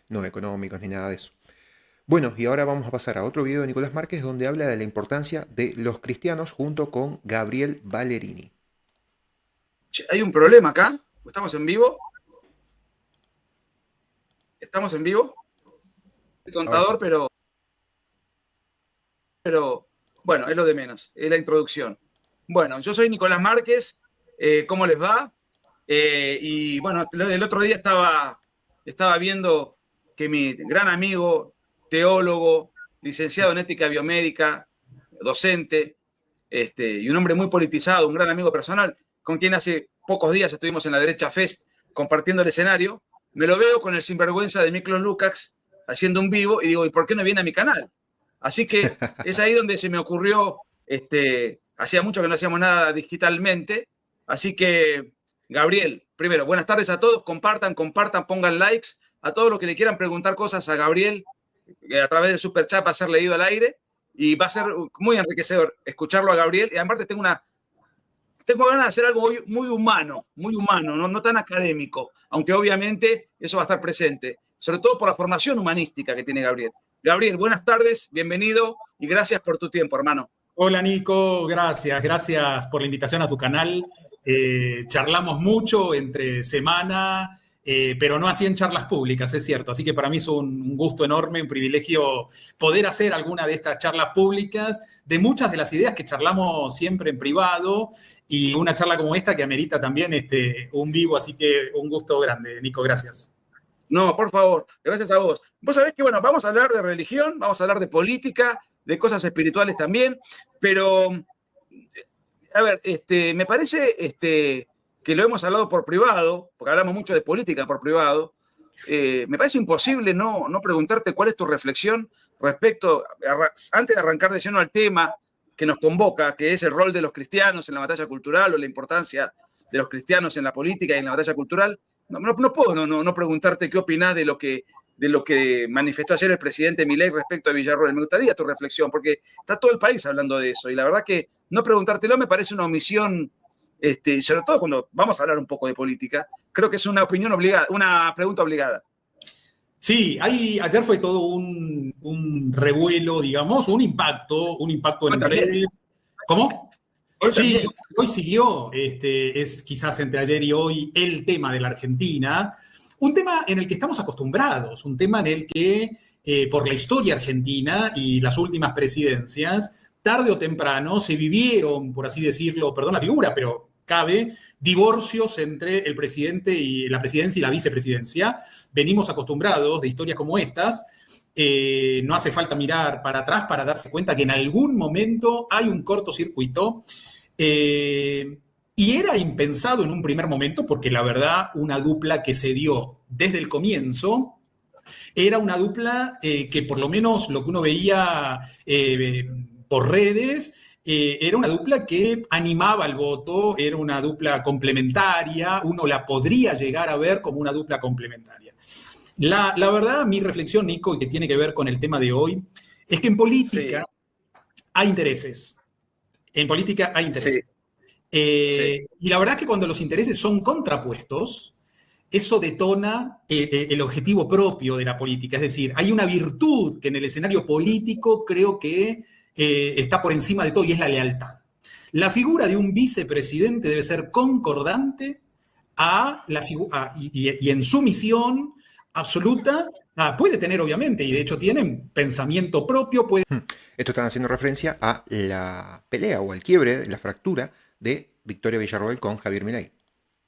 no económicos ni nada de eso. Bueno, y ahora vamos a pasar a otro video de Nicolás Márquez donde habla de la importancia de los cristianos junto con Gabriel Ballerini. Che, hay un problema acá. ¿Estamos en vivo? ¿Estamos en vivo? El Ahora sí. contador, pero bueno, es lo de menos. Es la introducción. Bueno, yo soy Nicolás Márquez. ¿Cómo les va? Y bueno, el otro día estaba viendo que mi gran amigo, teólogo, licenciado en ética biomédica, docente, y un hombre muy politizado, un gran amigo personal, con quien hace pocos días estuvimos en la Derecha Fest compartiendo el escenario, me lo veo con el sinvergüenza de Miklos Lukács haciendo un vivo y digo, ¿y por qué no viene a mi canal? Así que es ahí donde se me ocurrió, hacía mucho que no hacíamos nada digitalmente, así que, Gabriel, primero, buenas tardes a todos, compartan, pongan likes, a todos los que le quieran preguntar cosas a Gabriel, a través del Super Chat va a ser leído al aire, y va a ser muy enriquecedor escucharlo a Gabriel, y aparte tengo ganas de hacer algo muy humano, no tan académico, aunque obviamente eso va a estar presente, sobre todo por la formación humanística que tiene Gabriel. Gabriel, buenas tardes, bienvenido y gracias por tu tiempo, hermano. Hola Nico, gracias por la invitación a tu canal. Charlamos mucho entre semana, pero no así en charlas públicas, es cierto. Así que para mí es un gusto enorme, un privilegio poder hacer alguna de estas charlas públicas, de muchas de las ideas que charlamos siempre en privado, y una charla como esta que amerita también un vivo, así que un gusto grande, Nico, gracias. No, por favor, gracias a vos. Vos sabés que, bueno, vamos a hablar de religión, vamos a hablar de política, de cosas espirituales también, pero, a ver, me parece que lo hemos hablado por privado, porque hablamos mucho de política por privado, me parece imposible no preguntarte cuál es tu reflexión respecto, antes de arrancar de lleno al tema que nos convoca, que es el rol de los cristianos en la batalla cultural o la importancia de los cristianos en la política y en la batalla cultural. No puedo no preguntarte qué opinás de lo que manifestó ayer el presidente Milei respecto a Villarroel. Me gustaría tu reflexión, porque está todo el país hablando de eso, y la verdad que no preguntártelo me parece una omisión, sobre todo cuando vamos a hablar un poco de política, creo que es una opinión obligada, una pregunta obligada. Sí, ayer fue todo un revuelo, digamos, un impacto en redes. ¿Cómo? Sí, hoy siguió, es quizás entre ayer y hoy el tema de la Argentina, un tema en el que estamos acostumbrados, un tema en el que por la historia argentina y las últimas presidencias, tarde o temprano se vivieron, por así decirlo, perdón la figura, pero cabe, divorcios entre el presidente y la presidencia y la vicepresidencia. Venimos acostumbrados de historias como estas. No hace falta mirar para atrás para darse cuenta que en algún momento hay un cortocircuito, y era impensado en un primer momento, porque la verdad una dupla que se dio desde el comienzo era una dupla que por lo menos lo que uno veía por redes, era una dupla que animaba el voto, era una dupla complementaria, uno la podría llegar a ver como una dupla complementaria. La verdad, mi reflexión, Nico, y que tiene que ver con el tema de hoy, es que en política hay intereses. En política hay intereses. Y la verdad es que cuando los intereses son contrapuestos, eso detona el objetivo propio de la política. Es decir, hay una virtud que en el escenario político creo que está por encima de todo, y es la lealtad. La figura de un vicepresidente debe ser concordante y en su misión absoluta, puede tener obviamente, y de hecho tienen pensamiento propio. Esto están haciendo referencia a la pelea o al quiebre, la fractura de Victoria Villarroel con Javier Milei,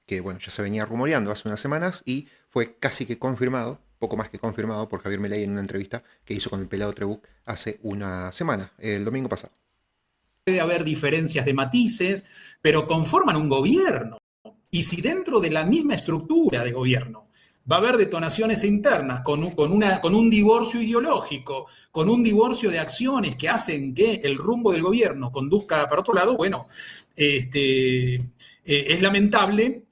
que bueno, ya se venía rumoreando hace unas semanas y fue casi que confirmado, poco más que confirmado por Javier Milei en una entrevista que hizo con el pelado Trebuch hace una semana, el domingo pasado. Puede haber diferencias de matices, pero conforman un gobierno. Y si dentro de la misma estructura de gobierno va a haber detonaciones internas con un divorcio ideológico, con un divorcio de acciones que hacen que el rumbo del gobierno conduzca para otro lado, bueno, es lamentable,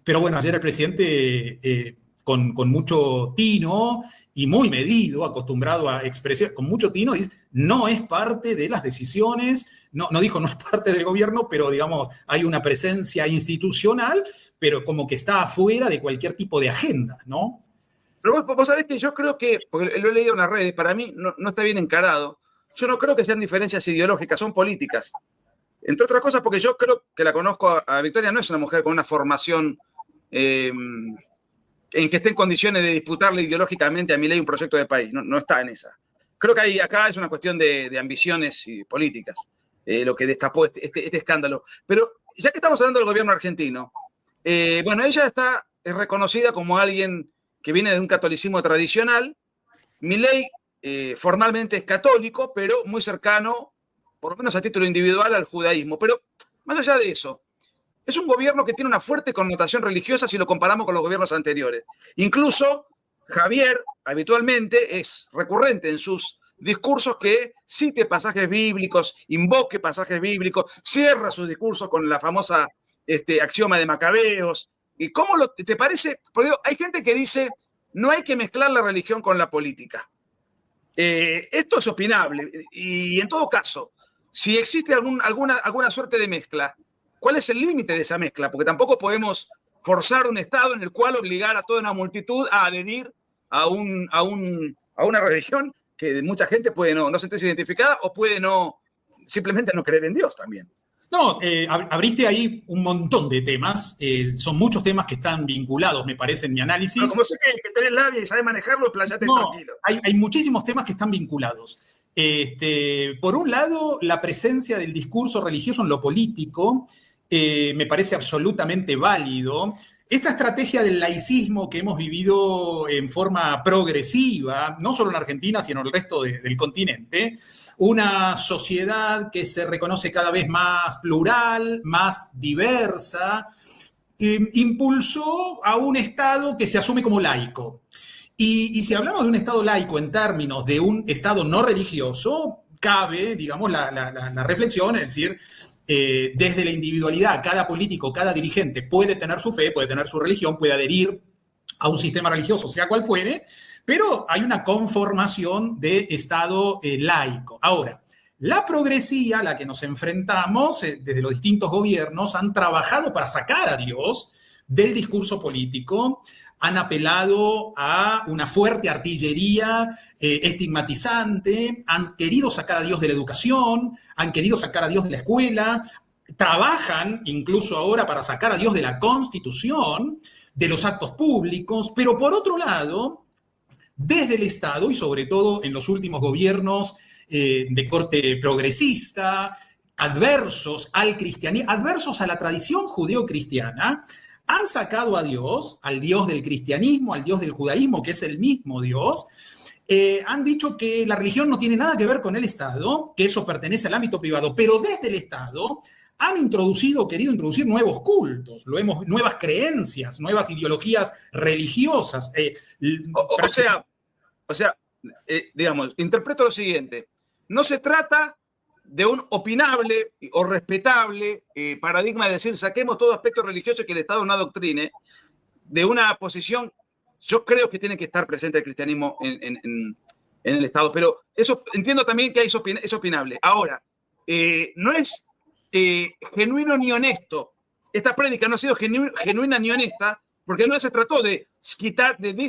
pero bueno, ayer el presidente con mucho tino y muy medido, acostumbrado a expresar con mucho tino, dice, no es parte de las decisiones, no dijo no es parte del gobierno, pero digamos, hay una presencia institucional, pero como que está afuera de cualquier tipo de agenda, ¿no? Pero vos sabés que yo creo que, porque lo he leído en las redes, para mí no está bien encarado. Yo no creo que sean diferencias ideológicas, son políticas. Entre otras cosas, porque yo creo que la conozco a Victoria, no es una mujer con una formación en que esté en condiciones de disputarle ideológicamente a Milei un proyecto de país. No está en esa. Creo que acá es una cuestión de ambiciones y políticas, lo que destapó este escándalo. Pero ya que estamos hablando del gobierno argentino, bueno, ella es reconocida como alguien que viene de un catolicismo tradicional. Milei formalmente es católico, pero muy cercano, por lo menos a título individual, al judaísmo. Pero más allá de eso, es un gobierno que tiene una fuerte connotación religiosa si lo comparamos con los gobiernos anteriores. Incluso Javier habitualmente es recurrente en sus discursos que cite pasajes bíblicos, invoque pasajes bíblicos, cierra sus discursos con la famosa axioma de Macabeos. ¿Y cómo te parece? Porque hay gente que dice, no hay que mezclar la religión con la política. Esto es opinable. Y en todo caso, si existe alguna suerte de mezcla, ¿cuál es el límite de esa mezcla? Porque tampoco podemos forzar un Estado en el cual obligar a toda una multitud a adherir a una religión que mucha gente puede no sentirse identificada o puede simplemente no creer en Dios también. No, abriste ahí un montón de temas. Son muchos temas que están vinculados, me parece, en mi análisis. Pero como sé que tenés labia y sabés manejarlo, playate tranquilo. Hay muchísimos temas que están vinculados. Por un lado, la presencia del discurso religioso en lo político me parece absolutamente válido. Esta estrategia del laicismo que hemos vivido en forma progresiva, no solo en Argentina, sino en el resto del continente, una sociedad que se reconoce cada vez más plural, más diversa, impulsó a un Estado que se asume como laico. Y si hablamos de un Estado laico en términos de un Estado no religioso, cabe, digamos, la reflexión, es decir, desde la individualidad, cada político, cada dirigente puede tener su fe, puede tener su religión, puede adherir a un sistema religioso, sea cual fuere, pero hay una conformación de Estado laico. Ahora, la progresía a la que nos enfrentamos desde los distintos gobiernos han trabajado para sacar a Dios del discurso político, han apelado a una fuerte artillería estigmatizante, han querido sacar a Dios de la educación, han querido sacar a Dios de la escuela, trabajan incluso ahora para sacar a Dios de la Constitución, de los actos públicos, pero por otro lado, desde el Estado y sobre todo en los últimos gobiernos de corte progresista, adversos al cristianismo, adversos a la tradición judeo-cristiana, han sacado a Dios, al Dios del cristianismo, al Dios del judaísmo, que es el mismo Dios. Han dicho que la religión no tiene nada que ver con el Estado, que eso pertenece al ámbito privado, pero desde el Estado han querido introducir nuevos cultos, nuevas creencias, nuevas ideologías religiosas. Digamos, interpreto lo siguiente. No se trata de un opinable o respetable paradigma de decir saquemos todo aspecto religioso y que el Estado no adoctrine, de una posición. Yo creo que tiene que estar presente el cristianismo en el Estado, pero eso entiendo también que es opinable. Ahora, no es genuino ni honesto. Esta prédica no ha sido genuina ni honesta, porque no se trató de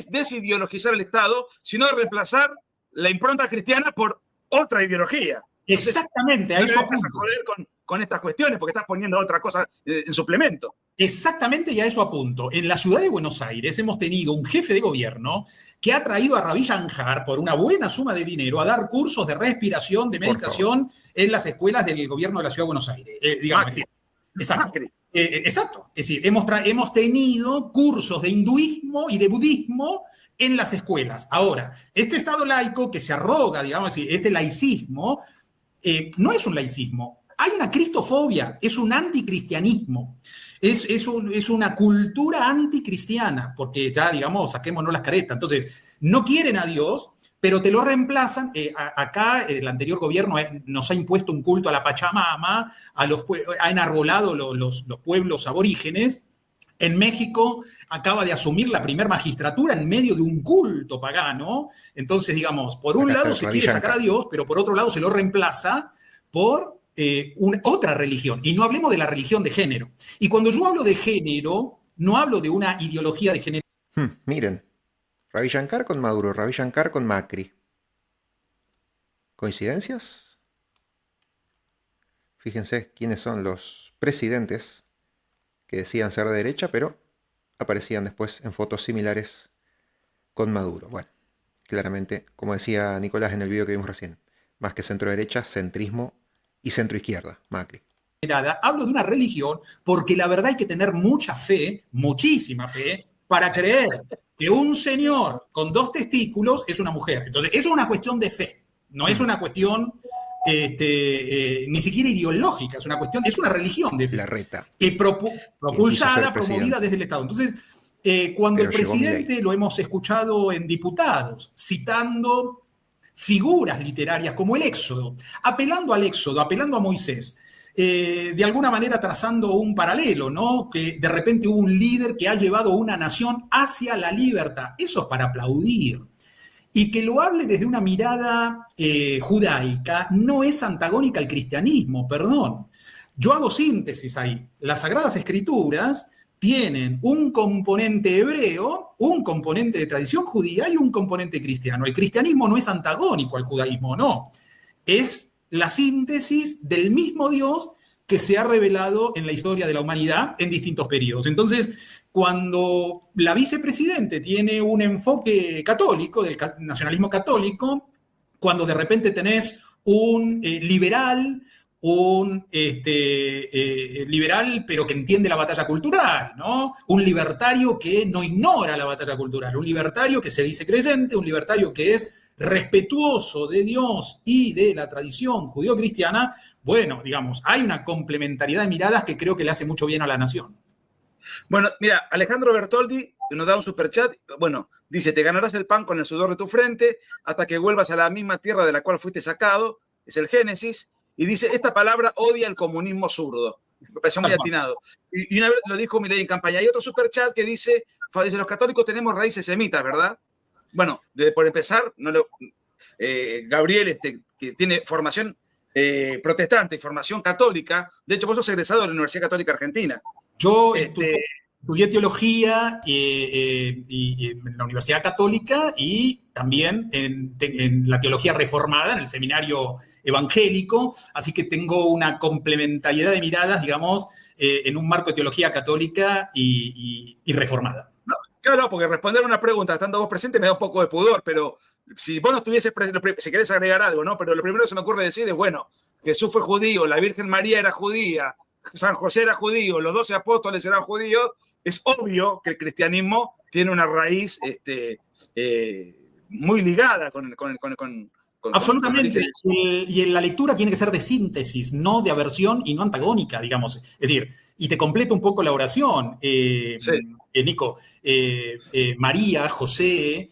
desideologizar el Estado, sino de reemplazar la impronta cristiana por otra ideología. Exactamente, a eso apunto. Joder con estas cuestiones, porque estás poniendo otra cosa en suplemento. Exactamente, y a eso apunto. En la ciudad de Buenos Aires hemos tenido un jefe de gobierno que ha traído a Rabí Yanjar por una buena suma de dinero a dar cursos de respiración, de meditación en las escuelas del gobierno de la ciudad de Buenos Aires. Exacto. Es decir, hemos tenido cursos de hinduismo y de budismo en las escuelas. Ahora, este Estado laico que se arroga, digamos, este laicismo, no es un laicismo. Hay una cristofobia, es un anticristianismo. Es una cultura anticristiana, porque ya, digamos, saquémonos las caretas. Entonces, no quieren a Dios, pero te lo reemplazan. Acá el anterior gobierno nos ha impuesto un culto a la Pachamama, ha enarbolado los pueblos aborígenes. En México acaba de asumir la primer magistratura en medio de un culto pagano. Entonces, digamos, por un lado se quiere sacar a Dios, pero por otro lado se lo reemplaza por otra religión. Y no hablemos de la religión de género. Y cuando yo hablo de género, no hablo de una ideología de género. Miren, Ravi Shankar con Maduro, Ravi Shankar con Macri. ¿Coincidencias? Fíjense quiénes son los presidentes que decían ser de derecha, pero aparecían después en fotos similares con Maduro. Bueno, claramente, como decía Nicolás en el video que vimos recién, más que centro derecha, centrismo y centro izquierda, Macri. Hablo de una religión porque la verdad hay que tener mucha fe, muchísima fe, para creer que un señor con 2 testículos es una mujer. Entonces, eso es una cuestión de fe, no es una cuestión ni siquiera ideológica, es una religión de fe. La reta. Propulsada, promovida desde el Estado. Entonces, cuando el presidente, lo hemos escuchado en diputados, citando figuras literarias como el Éxodo, apelando al Éxodo, apelando a Moisés, de alguna manera trazando un paralelo, ¿no? Que de repente hubo un líder que ha llevado una nación hacia la libertad. Eso es para aplaudir. Y que lo hable desde una mirada judaica no es antagónica al cristianismo, perdón. Yo hago síntesis ahí. Las Sagradas Escrituras tienen un componente hebreo, un componente de tradición judía y un componente cristiano. El cristianismo no es antagónico al judaísmo, no. Es la síntesis del mismo Dios que se ha revelado en la historia de la humanidad en distintos periodos. Entonces, cuando la vicepresidente tiene un enfoque católico, del nacionalismo católico, cuando de repente tenés un liberal, liberal pero que entiende la batalla cultural, ¿no? Un libertario que no ignora la batalla cultural, un libertario que se dice creyente, un libertario que es respetuoso de Dios y de la tradición judío-cristiana. Bueno, digamos, hay una complementariedad de miradas que creo que le hace mucho bien a la nación. Bueno, mira, Alejandro Bertoldi nos da un superchat. Bueno, dice, te ganarás el pan con el sudor de tu frente hasta que vuelvas a la misma tierra de la cual fuiste sacado. Es el Génesis. Y dice, esta palabra odia el comunismo zurdo. Me pareció muy atinado. Y una vez lo dijo Milei en campaña. Hay otro superchat que dice, los católicos tenemos raíces semitas, ¿verdad? Bueno, por empezar, Gabriel, que tiene formación protestante y formación católica, de hecho vos sos egresado de la Universidad Católica Argentina. Yo estudié teología en la Universidad Católica y también en la teología reformada, en el seminario evangélico, así que tengo una complementariedad de miradas, digamos, en un marco de teología católica y reformada. No, claro, porque responder una pregunta estando vos presente me da un poco de pudor, pero si vos no estuvieses presente, si querés agregar algo, ¿no? Pero lo primero que se me ocurre decir es, bueno, Jesús fue judío, la Virgen María era judía, San José era judío, los 12 apóstoles eran judíos. Es obvio que el cristianismo tiene una raíz muy ligada con absolutamente. Y en la lectura tiene que ser de síntesis, no de aversión y no antagónica, digamos. Es decir, y te completo un poco la oración, sí. Nico. María, José,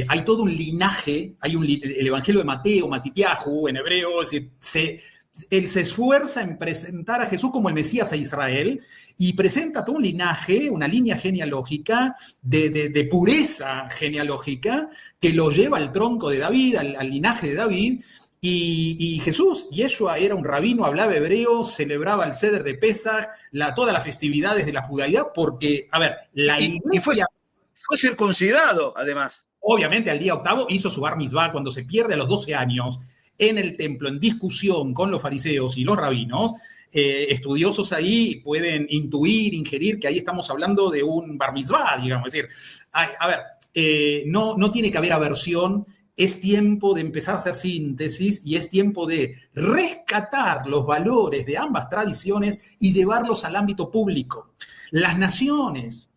hay todo un linaje, el Evangelio de Mateo, Matitiahu en hebreo, es decir, él se esfuerza en presentar a Jesús como el Mesías a Israel y presenta todo un linaje, una línea genealógica de pureza genealógica que lo lleva al tronco de David, al linaje de David. Y Jesús, Yeshua, era un rabino, hablaba hebreo, celebraba el Seder de Pesach, todas las festividades de la judaidad, porque, a ver, la iglesia... Y fue circuncidado, además. Obviamente, al día octavo hizo su bar mitzvah cuando se pierde a los 12 años en el templo, en discusión con los fariseos y los rabinos. Estudiosos ahí pueden intuir, ingerir que ahí estamos hablando de un bar mitzvah, digamos. Es decir, a ver, no tiene que haber aversión. Es tiempo de empezar a hacer síntesis y es tiempo de rescatar los valores de ambas tradiciones y llevarlos al ámbito público. Las naciones,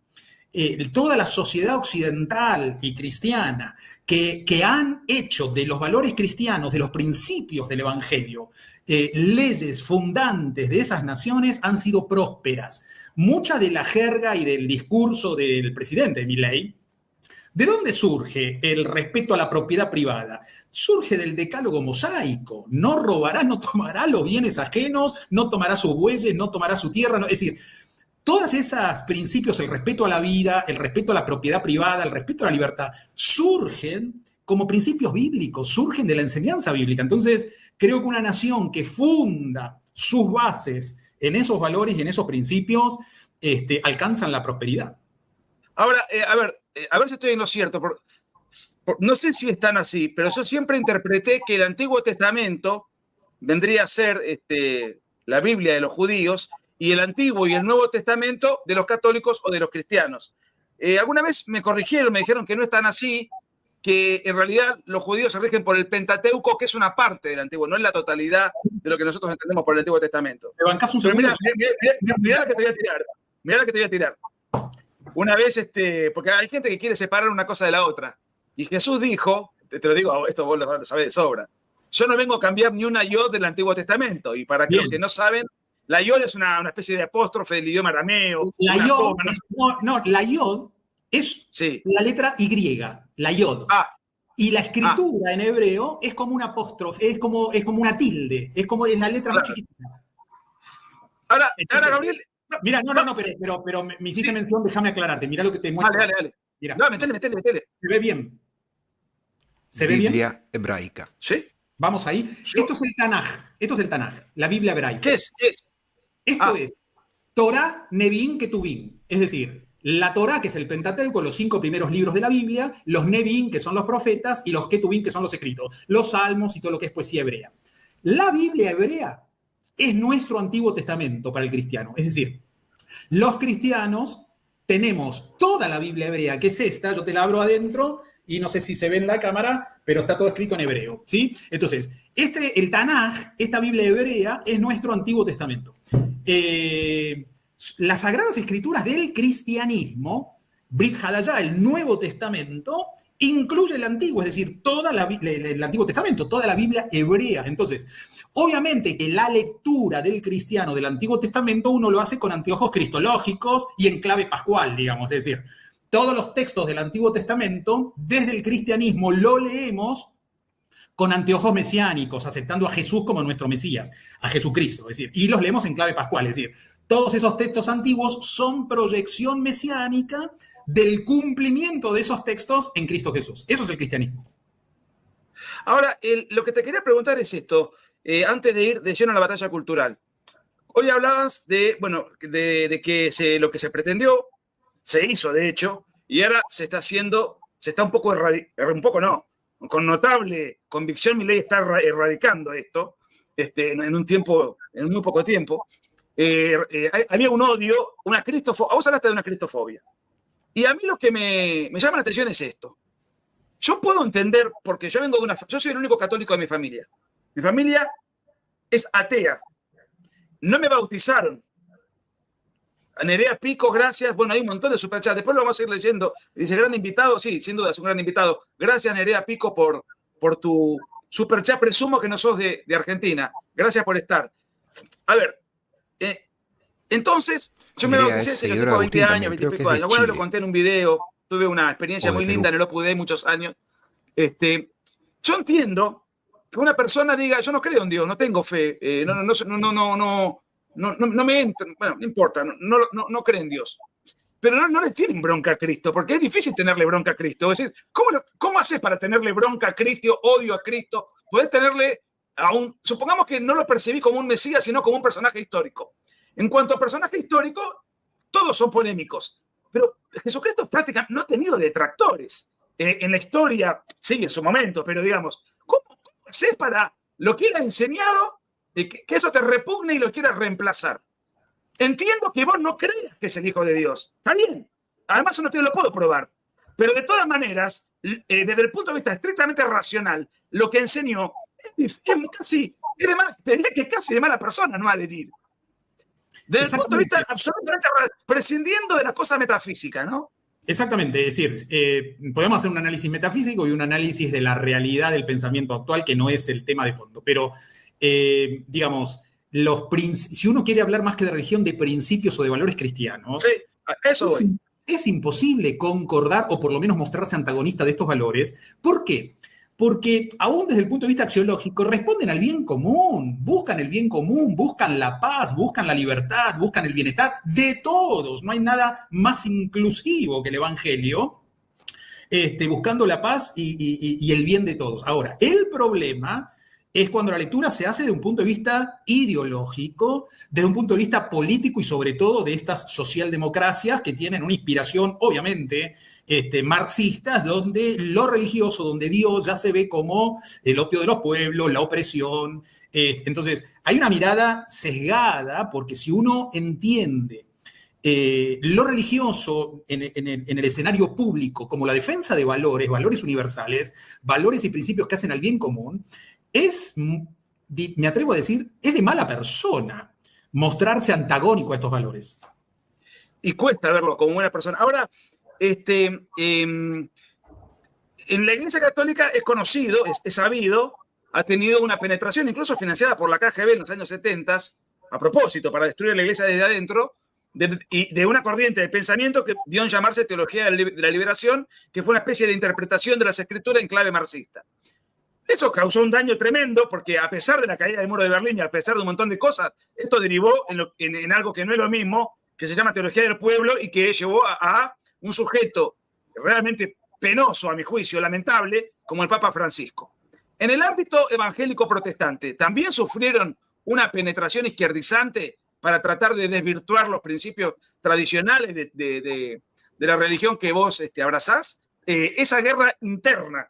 toda la sociedad occidental y cristiana que han hecho de los valores cristianos, de los principios del Evangelio, leyes fundantes de esas naciones han sido prósperas. Mucha de la jerga y del discurso del presidente Milei, ¿de dónde surge el respeto a la propiedad privada? Surge del decálogo mosaico. No robarás, no tomarás los bienes ajenos, no tomarás sus bueyes, no tomarás su tierra. Es decir, todos esos principios, el respeto a la vida, el respeto a la propiedad privada, el respeto a la libertad, surgen como principios bíblicos, surgen de la enseñanza bíblica. Entonces, creo que una nación que funda sus bases en esos valores y en esos principios, alcanzan la prosperidad. Ahora, a ver si estoy en lo cierto. no sé si están así, pero yo siempre interpreté que el Antiguo Testamento vendría a ser la Biblia de los judíos y el Antiguo y el Nuevo Testamento de los católicos o de los cristianos. Alguna vez me corrigieron, me dijeron que no están así, que en realidad los judíos se rigen por el Pentateuco, que es una parte del Antiguo, no es la totalidad de lo que nosotros entendemos por el Antiguo Testamento. ¿Me bancás un Pero segundo? mira la que te voy a tirar. Mira la que te voy a tirar. Una vez, porque hay gente que quiere separar una cosa de la otra. Y Jesús dijo, te lo digo, esto vos lo sabés de sobra, yo no vengo a cambiar ni una yod del Antiguo Testamento. Y para los que no saben, la yod es una especie de apóstrofe del idioma arameo. La yod, la yod es la letra Y, la yod. Y la escritura en hebreo es como un apóstrofe, es como una tilde, es como en la letra más chiquitita. Ahora, Gabriel... Mira, pero me hiciste mención, déjame aclararte, mira lo que te muestro. Dale. Mirá. No, metele. ¿Se ve bien? ¿Se ve bien? Biblia hebraica. Sí. Vamos ahí. Esto es el Tanaj, la Biblia hebraica. ¿Qué es? Esto es Torah, Nevi'im, Ketuvim. Es decir, la Torah, que es el Pentateuco, los 5 primeros libros de la Biblia, los Nevi'im, que son los profetas, y los Ketuvim, que son los escritos, los salmos y todo lo que es poesía hebrea. La Biblia hebrea es nuestro Antiguo Testamento para el cristiano. Es decir, los cristianos tenemos toda la Biblia hebrea, que es esta, yo te la abro adentro, y no sé si se ve en la cámara, pero está todo escrito en hebreo, ¿sí? Entonces, el Tanaj, esta Biblia hebrea, es nuestro Antiguo Testamento. Las Sagradas Escrituras del cristianismo, Brit Hadashah, el Nuevo Testamento, incluye el Antiguo, es decir, el Antiguo Testamento, toda la Biblia hebrea. Entonces, obviamente que la lectura del cristiano del Antiguo Testamento uno lo hace con anteojos cristológicos y en clave pascual, digamos, es decir, todos los textos del Antiguo Testamento, desde el cristianismo, lo leemos con anteojos mesiánicos, aceptando a Jesús como nuestro Mesías, a Jesucristo, es decir, y los leemos en clave pascual, es decir, todos esos textos antiguos son proyección mesiánica del cumplimiento de esos textos en Cristo Jesús. Eso es el cristianismo. Ahora, lo que te quería preguntar es esto, antes de ir de lleno a la batalla cultural. Hoy hablabas de que lo que se pretendió, se hizo de hecho, y ahora se está un poco con notable convicción Milei está erradicando esto en muy poco tiempo. Había un odio, una cristofobia. Vos hablaste de una cristofobia. Y a mí lo que me llama la atención es esto. Yo puedo entender, porque yo soy el único católico de mi familia. Mi familia es atea. No me bautizaron. A Nerea Pico, gracias. Bueno, hay un montón de superchats. Después lo vamos a ir leyendo. Dice, gran invitado. Sí, sin duda, es un gran invitado. Gracias, Nerea Pico, por tu superchat. Presumo que no sos de Argentina. Gracias por estar. A ver, entonces, yo me bauticé hace 20 años, 20 y pico años. Bueno, lo conté en un video. Tuve una experiencia muy linda en el Opus Dei muchos años. Yo entiendo que una persona diga, yo no creo en Dios, no tengo fe, no me entra, bueno, no importa, no creen en Dios. Pero no le tienen bronca a Cristo, porque es difícil tenerle bronca a Cristo. Es decir, ¿cómo haces para tenerle bronca a Cristo, odio a Cristo? Podés tenerle supongamos que no lo percibís como un Mesías, sino como un personaje histórico. En cuanto a personaje histórico, todos son polémicos. Pero Jesucristo prácticamente no ha tenido detractores. En la historia, sí, en su momento, pero digamos, ¿cómo haces para lo que él ha enseñado, que eso te repugne y lo quieras reemplazar? Entiendo que vos no creas que es el Hijo de Dios. Está bien. Además, eso no te lo puedo probar. Pero de todas maneras, desde el punto de vista estrictamente racional, lo que enseñó es casi de mala persona no adherir. Desde el punto de vista absolutamente prescindiendo de la cosa metafísica, ¿no? Exactamente, es decir, podemos hacer un análisis metafísico y un análisis de la realidad del pensamiento actual, que no es el tema de fondo, pero digamos, si uno quiere hablar más que de religión, de principios o de valores cristianos, sí, eso es imposible concordar o por lo menos mostrarse antagonista de estos valores. ¿Por qué? Porque aún desde el punto de vista axiológico responden al bien común, buscan el bien común, buscan la paz, buscan la libertad, buscan el bienestar de todos. No hay nada más inclusivo que el Evangelio, buscando la paz y el bien de todos. Ahora, el problema es cuando la lectura se hace desde un punto de vista ideológico, desde un punto de vista político y sobre todo de estas socialdemocracias que tienen una inspiración, obviamente, marxistas, donde lo religioso, donde Dios ya se ve como el opio de los pueblos, la opresión. Entonces, hay una mirada sesgada, porque si uno entiende lo religioso en el escenario público como la defensa de valores, valores universales, valores y principios que hacen al bien común, me atrevo a decir, es de mala persona mostrarse antagónico a estos valores. Y cuesta verlo como buena persona. Ahora, en la Iglesia Católica es conocido, es sabido, ha tenido una penetración incluso financiada por la KGB en los años 70, a propósito, para destruir la Iglesia desde adentro, de una corriente de pensamiento que dio en llamarse Teología de la Liberación, que fue una especie de interpretación de las Escrituras en clave marxista. Eso causó un daño tremendo porque a pesar de la caída del muro de Berlín y a pesar de un montón de cosas, esto derivó en algo que no es lo mismo, que se llama teología del pueblo y que llevó a un sujeto realmente penoso, a mi juicio, lamentable, como el Papa Francisco. En el ámbito evangélico protestante, ¿también sufrieron una penetración izquierdizante para tratar de desvirtuar los principios tradicionales de la religión que vos abrazás? Esa guerra interna,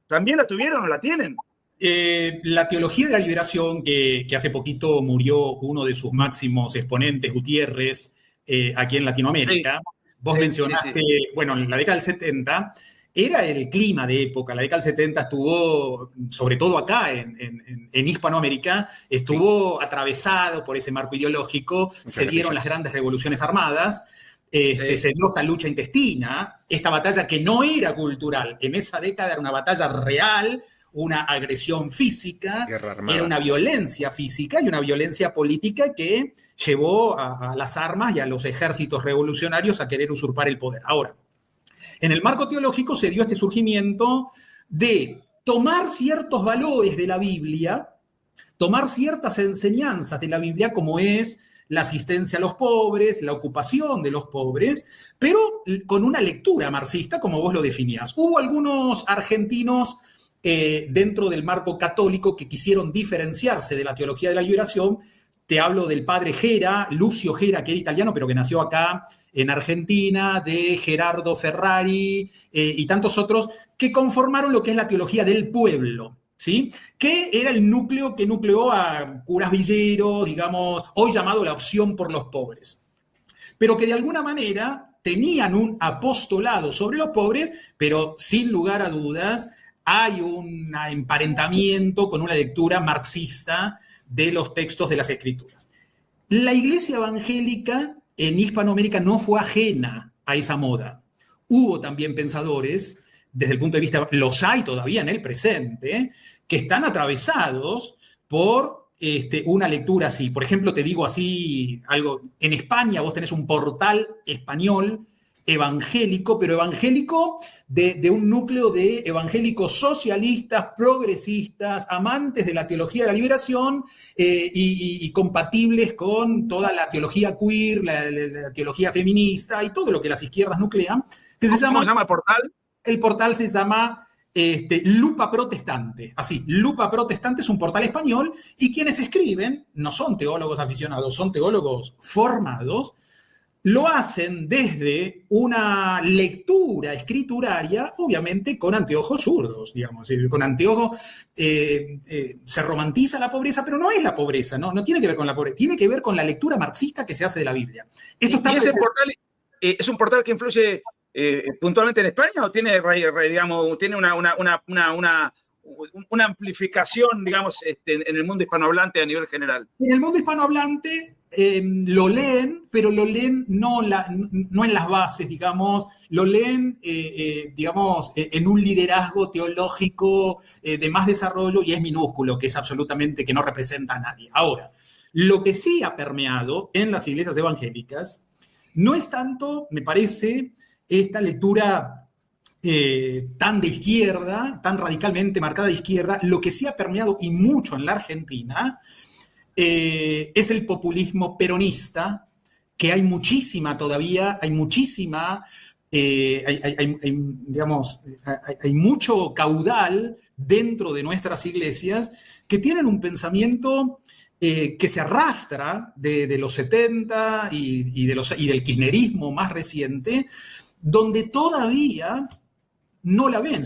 ¿también la tuvieron o la tienen? La teología de la liberación, que hace poquito murió uno de sus máximos exponentes, Gutiérrez, aquí en Latinoamérica. Sí. Vos mencionaste, bueno, en la década del 70 era el clima de época. La década del 70 estuvo, sobre todo acá en Hispanoamérica, estuvo atravesado por ese marco ideológico. Se dieron las grandes revoluciones armadas. Se dio esta lucha intestina, esta batalla que no era cultural, en esa década era una batalla real, una agresión física, era una violencia física y una violencia política que llevó a las armas y a los ejércitos revolucionarios a querer usurpar el poder. Ahora, en el marco teológico se dio este surgimiento de tomar ciertos valores de la Biblia, tomar ciertas enseñanzas de la Biblia, como es la asistencia a los pobres, la ocupación de los pobres, pero con una lectura marxista, como vos lo definías. Hubo algunos argentinos dentro del marco católico que quisieron diferenciarse de la teología de la liberación. Te hablo del padre Gera, Lucio Gera, que era italiano, pero que nació acá en Argentina, de Gerardo Ferrari y tantos otros, que conformaron lo que es la teología del pueblo, ¿sí? Que era el núcleo que nucleó a curas villeros, digamos, hoy llamado la opción por los pobres, pero que de alguna manera tenían un apostolado sobre los pobres, pero sin lugar a dudas hay un emparentamiento con una lectura marxista de los textos de las Escrituras. La Iglesia evangélica en Hispanoamérica no fue ajena a esa moda. Hubo también pensadores, desde el punto de vista, los hay todavía en el presente, que están atravesados por una lectura así. Por ejemplo, te digo así algo, en España vos tenés un portal español evangélico, pero evangélico de un núcleo de evangélicos socialistas, progresistas, amantes de la teología de la liberación y compatibles con toda la teología queer, la teología feminista y todo lo que las izquierdas nuclean. ¿Cómo se llama el portal? El portal se llama Lupa Protestante. Así, Lupa Protestante es un portal español y quienes escriben no son teólogos aficionados, son teólogos formados. Lo hacen desde una lectura escrituraria, obviamente con anteojos zurdos, digamos. Con anteojos se romantiza la pobreza, pero no es la pobreza, ¿no? No tiene que ver con la pobreza, tiene que ver con la lectura marxista que se hace de la Biblia. Esto ¿Y ese portal es un portal que influye puntualmente en España o tiene, digamos, tiene una amplificación, digamos, en el mundo hispanohablante a nivel general? En el mundo hispanohablante lo leen, pero lo leen no en las bases, digamos, lo leen, digamos, en un liderazgo teológico de más desarrollo y es minúsculo, que es absolutamente, que no representa a nadie. Ahora, lo que sí ha permeado en las iglesias evangélicas no es tanto, me parece, esta lectura tan de izquierda, tan radicalmente marcada de izquierda. Lo que sí ha permeado y mucho en la Argentina es el populismo peronista, que hay muchísima todavía, hay muchísima, digamos, hay mucho caudal dentro de nuestras iglesias que tienen un pensamiento que se arrastra de los 70 y del kirchnerismo más reciente, donde todavía no la ven.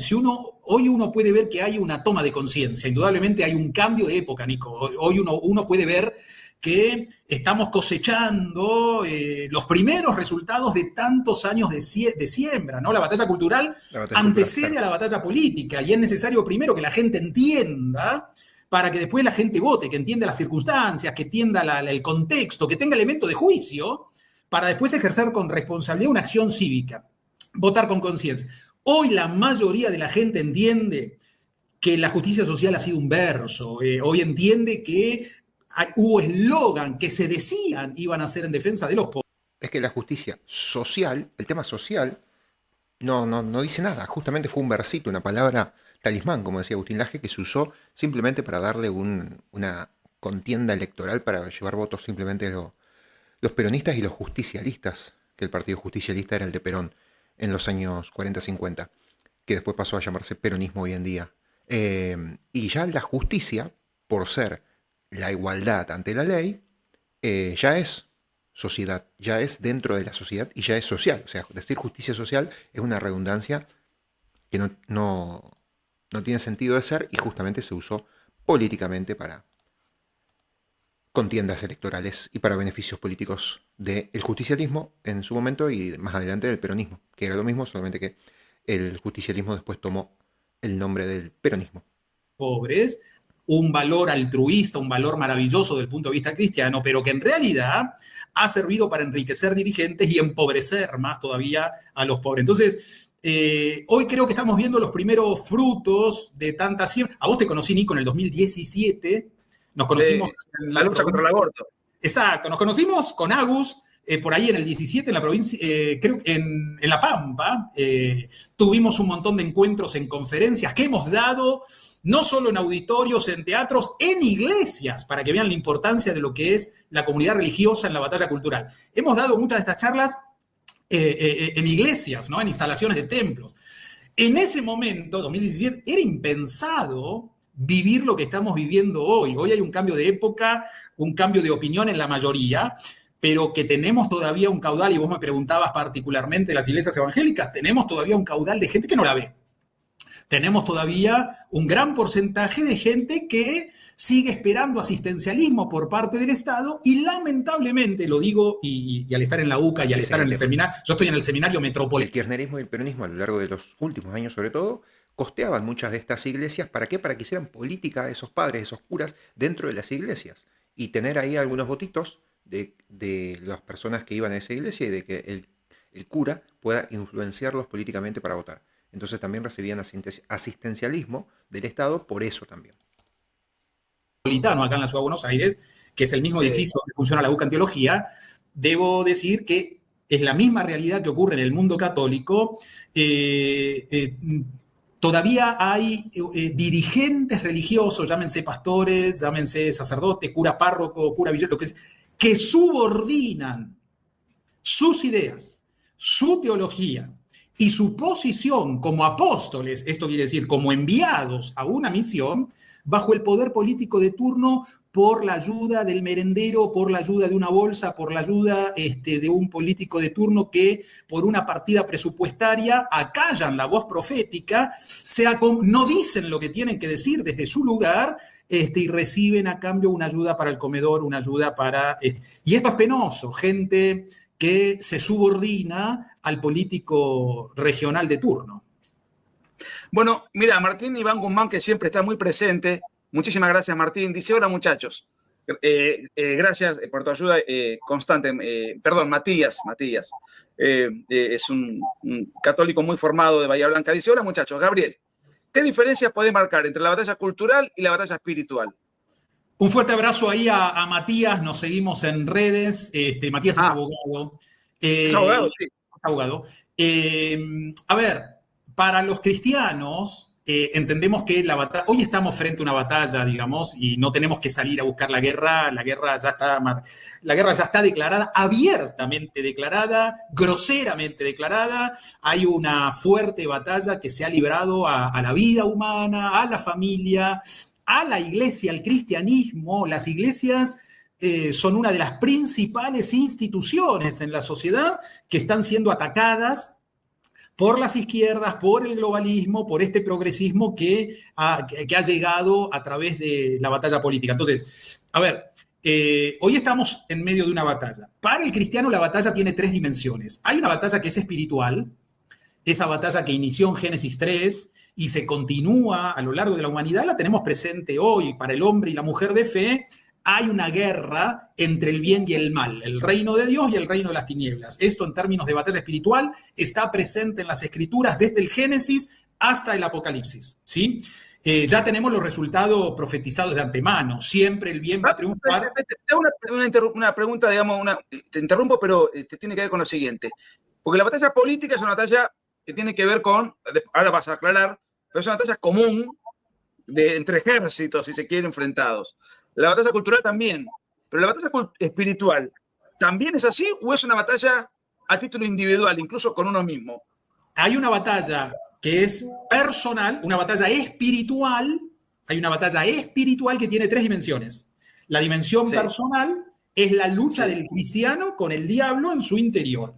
Hoy uno puede ver que hay una toma de conciencia, indudablemente hay un cambio de época, Nico. Hoy uno puede ver que estamos cosechando los primeros resultados de tantos años de siembra, ¿no? La batalla cultural antecede a la batalla política y es necesario primero que la gente entienda para que después la gente vote, que entienda las circunstancias, que entienda el contexto, que tenga elementos de juicio para después ejercer con responsabilidad una acción cívica, votar con conciencia. Hoy la mayoría de la gente entiende que la justicia social ha sido un verso, hoy entiende que hubo eslogan que se decían iban a ser en defensa de los pobres. Es que la justicia social, el tema social, no dice nada. Justamente fue un versito, una palabra talismán, como decía Agustín Laje, que se usó simplemente para darle una contienda electoral para llevar votos simplemente los peronistas y los justicialistas, que el partido justicialista era el de Perón en los años 40-50, que después pasó a llamarse peronismo hoy en día. Y ya la justicia, por ser la igualdad ante la ley, ya es sociedad, ya es dentro de la sociedad y ya es social. O sea, decir justicia social es una redundancia que no tiene sentido de ser y justamente se usó políticamente para contiendas electorales y para beneficios políticos del justicialismo en su momento y más adelante del peronismo, que era lo mismo, solamente que el justicialismo después tomó el nombre del peronismo. Pobres, un valor altruista, un valor maravilloso desde el punto de vista cristiano, pero que en realidad ha servido para enriquecer dirigentes y empobrecer más todavía a los pobres. Entonces, hoy creo que estamos viendo los primeros frutos de tanta siembra. A vos te conocí, Nico, en el 2017. Nos conocimos en la lucha contra el aborto. Exacto, nos conocimos con Agus, por ahí en el 17, en la provincia, creo en La Pampa. Tuvimos un montón de encuentros en conferencias que hemos dado, no solo en auditorios, en teatros, en iglesias, para que vean la importancia de lo que es la comunidad religiosa en la batalla cultural. Hemos dado muchas de estas charlas en iglesias, ¿no? En instalaciones de templos. En ese momento, 2017, era impensado vivir lo que estamos viviendo hoy. Hoy hay un cambio de época, un cambio de opinión en la mayoría, pero que tenemos todavía un caudal, y vos me preguntabas particularmente las iglesias evangélicas, tenemos todavía un caudal de gente que no la ve. Tenemos todavía un gran porcentaje de gente que sigue esperando asistencialismo por parte del Estado y lamentablemente, lo digo, y al estar en la UCA y al estar en el seminario, yo estoy en el seminario metropolitano. El kirchnerismo y el peronismo a lo largo de los últimos años sobre todo costeaban muchas de estas iglesias. ¿Para qué? Para que hicieran política esos padres, esos curas dentro de las iglesias y tener ahí algunos votitos de las personas que iban a esa iglesia y de que el cura pueda influenciarlos políticamente para votar. Entonces también recibían asistencialismo del Estado por eso también. Acá en la ciudad de Buenos Aires, que es el mismo edificio donde funciona la UCA en teología, debo decir que es la misma realidad que ocurre en el mundo católico. Todavía hay dirigentes religiosos, llámense pastores, llámense sacerdotes, cura párroco, cura villero, que subordinan sus ideas, su teología y su posición como apóstoles, esto quiere decir como enviados a una misión, bajo el poder político de turno, por la ayuda del merendero, por la ayuda de una bolsa, por la ayuda de un político de turno que por una partida presupuestaria acallan la voz profética, no dicen lo que tienen que decir desde su lugar y reciben a cambio una ayuda para el comedor, una ayuda para... y esto es penoso, gente que se subordina al político regional de turno. Bueno, mira, Martín Iván Guzmán, que siempre está muy presente. Muchísimas gracias, Martín. Dice, hola, muchachos. Gracias por tu ayuda constante. Matías. Es un católico muy formado de Bahía Blanca. Dice, hola, muchachos. Gabriel, ¿qué diferencias puede marcar entre la batalla cultural y la batalla espiritual? Un fuerte abrazo ahí a Matías. Nos seguimos en redes. Matías es abogado. Es abogado, sí. Abogado. A ver, para los cristianos... entendemos que hoy estamos frente a una batalla, digamos, y no tenemos que salir a buscar la guerra ya está declarada, abiertamente declarada, groseramente declarada. Hay una fuerte batalla que se ha librado a la vida humana, a la familia, a la iglesia, al cristianismo. Las iglesias son una de las principales instituciones en la sociedad que están siendo atacadas por las izquierdas, por el globalismo, por este progresismo que ha llegado a través de la batalla política. Entonces, a ver, hoy estamos en medio de una batalla. Para el cristiano la batalla tiene 3 dimensiones. Hay una batalla que es espiritual, esa batalla que inició en Génesis 3 y se continúa a lo largo de la humanidad, la tenemos presente hoy. Para el hombre y la mujer de fe hay una guerra entre el bien y el mal, el reino de Dios y el reino de las tinieblas. Esto en términos de batalla espiritual está presente en las Escrituras desde el Génesis hasta el Apocalipsis, ¿sí? Ya tenemos los resultados profetizados de antemano. Siempre el bien va a triunfar. Una pregunta, digamos, te interrumpo, pero te tiene que ver con lo siguiente. Porque la batalla política es una batalla que tiene que ver con, ahora vas a aclarar, pero es una batalla común entre ejércitos, si se quieren, enfrentados. La batalla cultural también, pero la batalla espiritual, ¿también es así o es una batalla a título individual, incluso con uno mismo? Hay una batalla que es personal, una batalla espiritual. Hay una batalla espiritual que tiene 3 dimensiones. La dimensión personal es la lucha del cristiano con el diablo en su interior.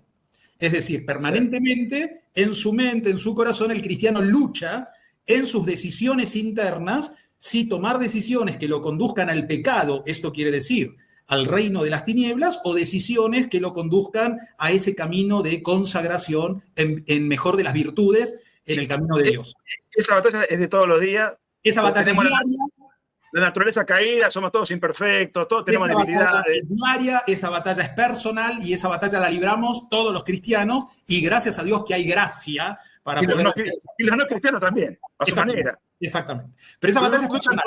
Es decir, permanentemente en su mente, en su corazón, el cristiano lucha en sus decisiones internas, si tomar decisiones que lo conduzcan al pecado, esto quiere decir al reino de las tinieblas, o decisiones que lo conduzcan a ese camino de consagración en mejor de las virtudes, en el camino de Dios. Esa batalla es de todos los días. Esa batalla es diaria. La naturaleza caída, somos todos imperfectos, todos tenemos debilidades. Esa batalla es personal y esa batalla la libramos todos los cristianos, y gracias a Dios que hay gracia para y poder... Y los no cristianos también, a su manera. Exactamente. Pero esa batalla es personal.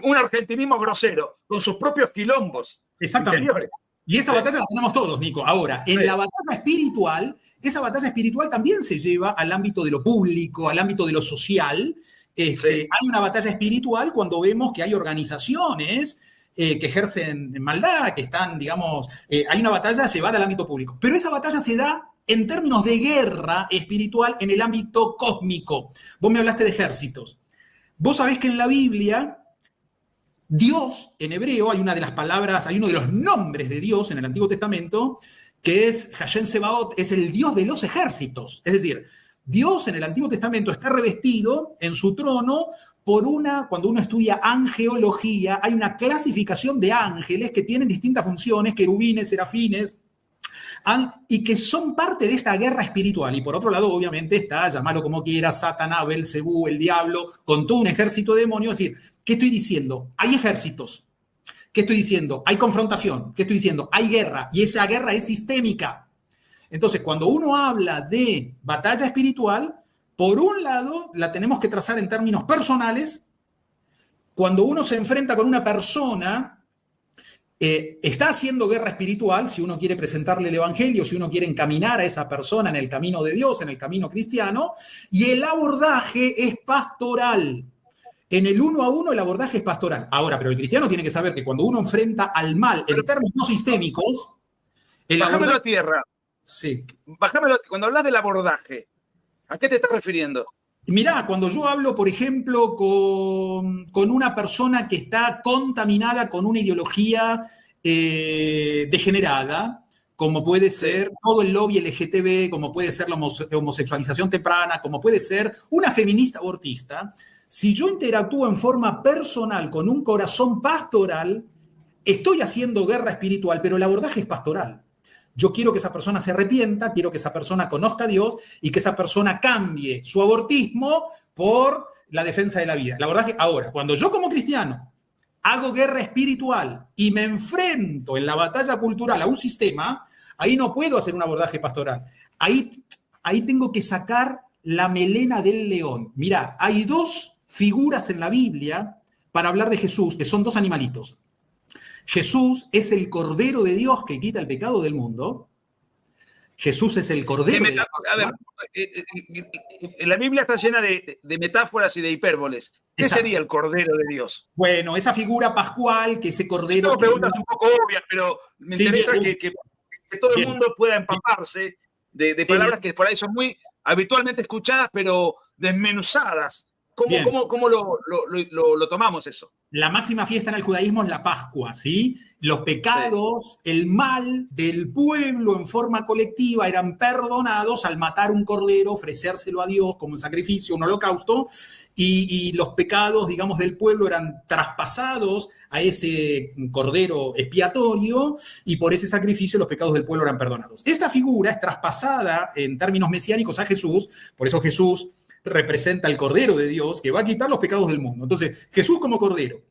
Un argentinismo grosero, con sus propios quilombos. Exactamente. Interiores. Y esa batalla la tenemos todos, Nico. Ahora, en la batalla espiritual, esa batalla espiritual también se lleva al ámbito de lo público, al ámbito de lo social. Hay una batalla espiritual cuando vemos que hay organizaciones que ejercen maldad, que están, digamos, hay una batalla llevada al ámbito público. Pero esa batalla se da en términos de guerra espiritual en el ámbito cósmico. Vos me hablaste de ejércitos. Vos sabés que en la Biblia, Dios, en hebreo, hay una de las palabras, hay uno de los nombres de Dios en el Antiguo Testamento, que es Hashem Sebaot, es el Dios de los ejércitos. Es decir, Dios en el Antiguo Testamento está revestido en su trono por cuando uno estudia angeología, hay una clasificación de ángeles que tienen distintas funciones, querubines, serafines, y que son parte de esta guerra espiritual. Y por otro lado, obviamente, está, llamarlo como quieras, Satanás, Belcebú, el diablo, con todo un ejército de demonios. Es decir, ¿qué estoy diciendo? Hay ejércitos. ¿Qué estoy diciendo? Hay confrontación. ¿Qué estoy diciendo? Hay guerra. Y esa guerra es sistémica. Entonces, cuando uno habla de batalla espiritual, por un lado, la tenemos que trazar en términos personales. Cuando uno se enfrenta con una persona, está haciendo guerra espiritual, si uno quiere presentarle el evangelio, si uno quiere encaminar a esa persona en el camino de Dios, en el camino cristiano, y el abordaje es pastoral. En el 1 a 1 el abordaje es pastoral. Ahora, pero el cristiano tiene que saber que cuando uno enfrenta al mal en términos sistémicos... Bajámelo a tierra. Sí. Cuando hablas del abordaje, ¿a qué te estás refiriendo? Mirá, cuando yo hablo, por ejemplo, con una persona que está contaminada con una ideología degenerada, como puede ser todo el lobby LGTB, como puede ser la homosexualización temprana, como puede ser una feminista abortista, si yo interactúo en forma personal con un corazón pastoral, estoy haciendo guerra espiritual, pero el abordaje es pastoral. Yo quiero que esa persona se arrepienta, quiero que esa persona conozca a Dios y que esa persona cambie su abortismo por la defensa de la vida. El abordaje, ahora, cuando yo como cristiano hago guerra espiritual y me enfrento en la batalla cultural a un sistema, ahí no puedo hacer un abordaje pastoral. Ahí tengo que sacar la melena del león. Mirá, hay 2 figuras en la Biblia para hablar de Jesús, que son 2 animalitos. Jesús es el Cordero de Dios que quita el pecado del mundo. Jesús es el Cordero de Dios. A ver, la Biblia está llena de metáforas y de hipérboles. ¿Qué Exacto. sería el Cordero de Dios? Bueno, esa figura pascual, que ese Cordero... Son preguntas un poco obvias, pero me interesa que todo el mundo pueda empaparse de palabras que por ahí son muy habitualmente escuchadas, pero desmenuzadas. Bien. ¿Cómo lo tomamos eso? La máxima fiesta en el judaísmo es la Pascua, ¿sí? Los pecados, el mal del pueblo en forma colectiva eran perdonados al matar un cordero, ofrecérselo a Dios como un sacrificio, un holocausto, y los pecados, digamos, del pueblo eran traspasados a ese cordero expiatorio, y por ese sacrificio los pecados del pueblo eran perdonados. Esta figura es traspasada en términos mesiánicos a Jesús, por eso Jesús representa al Cordero de Dios que va a quitar los pecados del mundo. Entonces, Jesús como Cordero,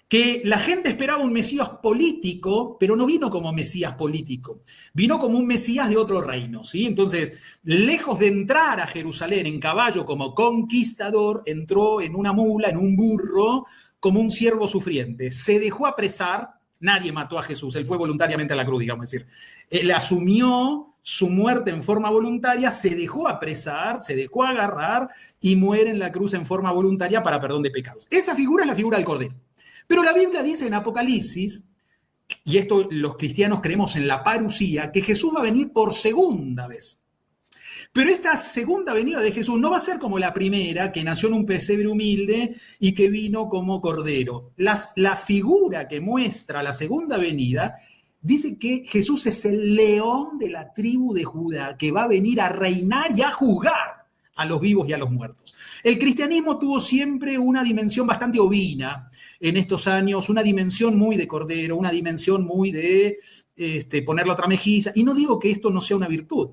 que la gente esperaba un Mesías político, pero no vino como Mesías político, vino como un Mesías de otro reino, ¿sí? Entonces, lejos de entrar a Jerusalén en caballo como conquistador, entró en una mula, en un burro, como un siervo sufriente. Se dejó apresar, nadie mató a Jesús, él fue voluntariamente a la cruz, digamos, es decir, él asumió su muerte en forma voluntaria, se dejó apresar, se dejó agarrar y muere en la cruz en forma voluntaria para perdón de pecados. Esa figura es la figura del Cordero. Pero la Biblia dice en Apocalipsis, y esto los cristianos creemos en la parusía, que Jesús va a venir por segunda vez. Pero esta segunda venida de Jesús no va a ser como la primera, que nació en un pesebre humilde y que vino como cordero. La figura que muestra la segunda venida dice que Jesús es el león de la tribu de Judá, que va a venir a reinar y a juzgar a los vivos y a los muertos. El cristianismo tuvo siempre una dimensión bastante ovina en estos años, una dimensión muy de cordero, una dimensión muy de poner la otra mejilla. Y no digo que esto no sea una virtud,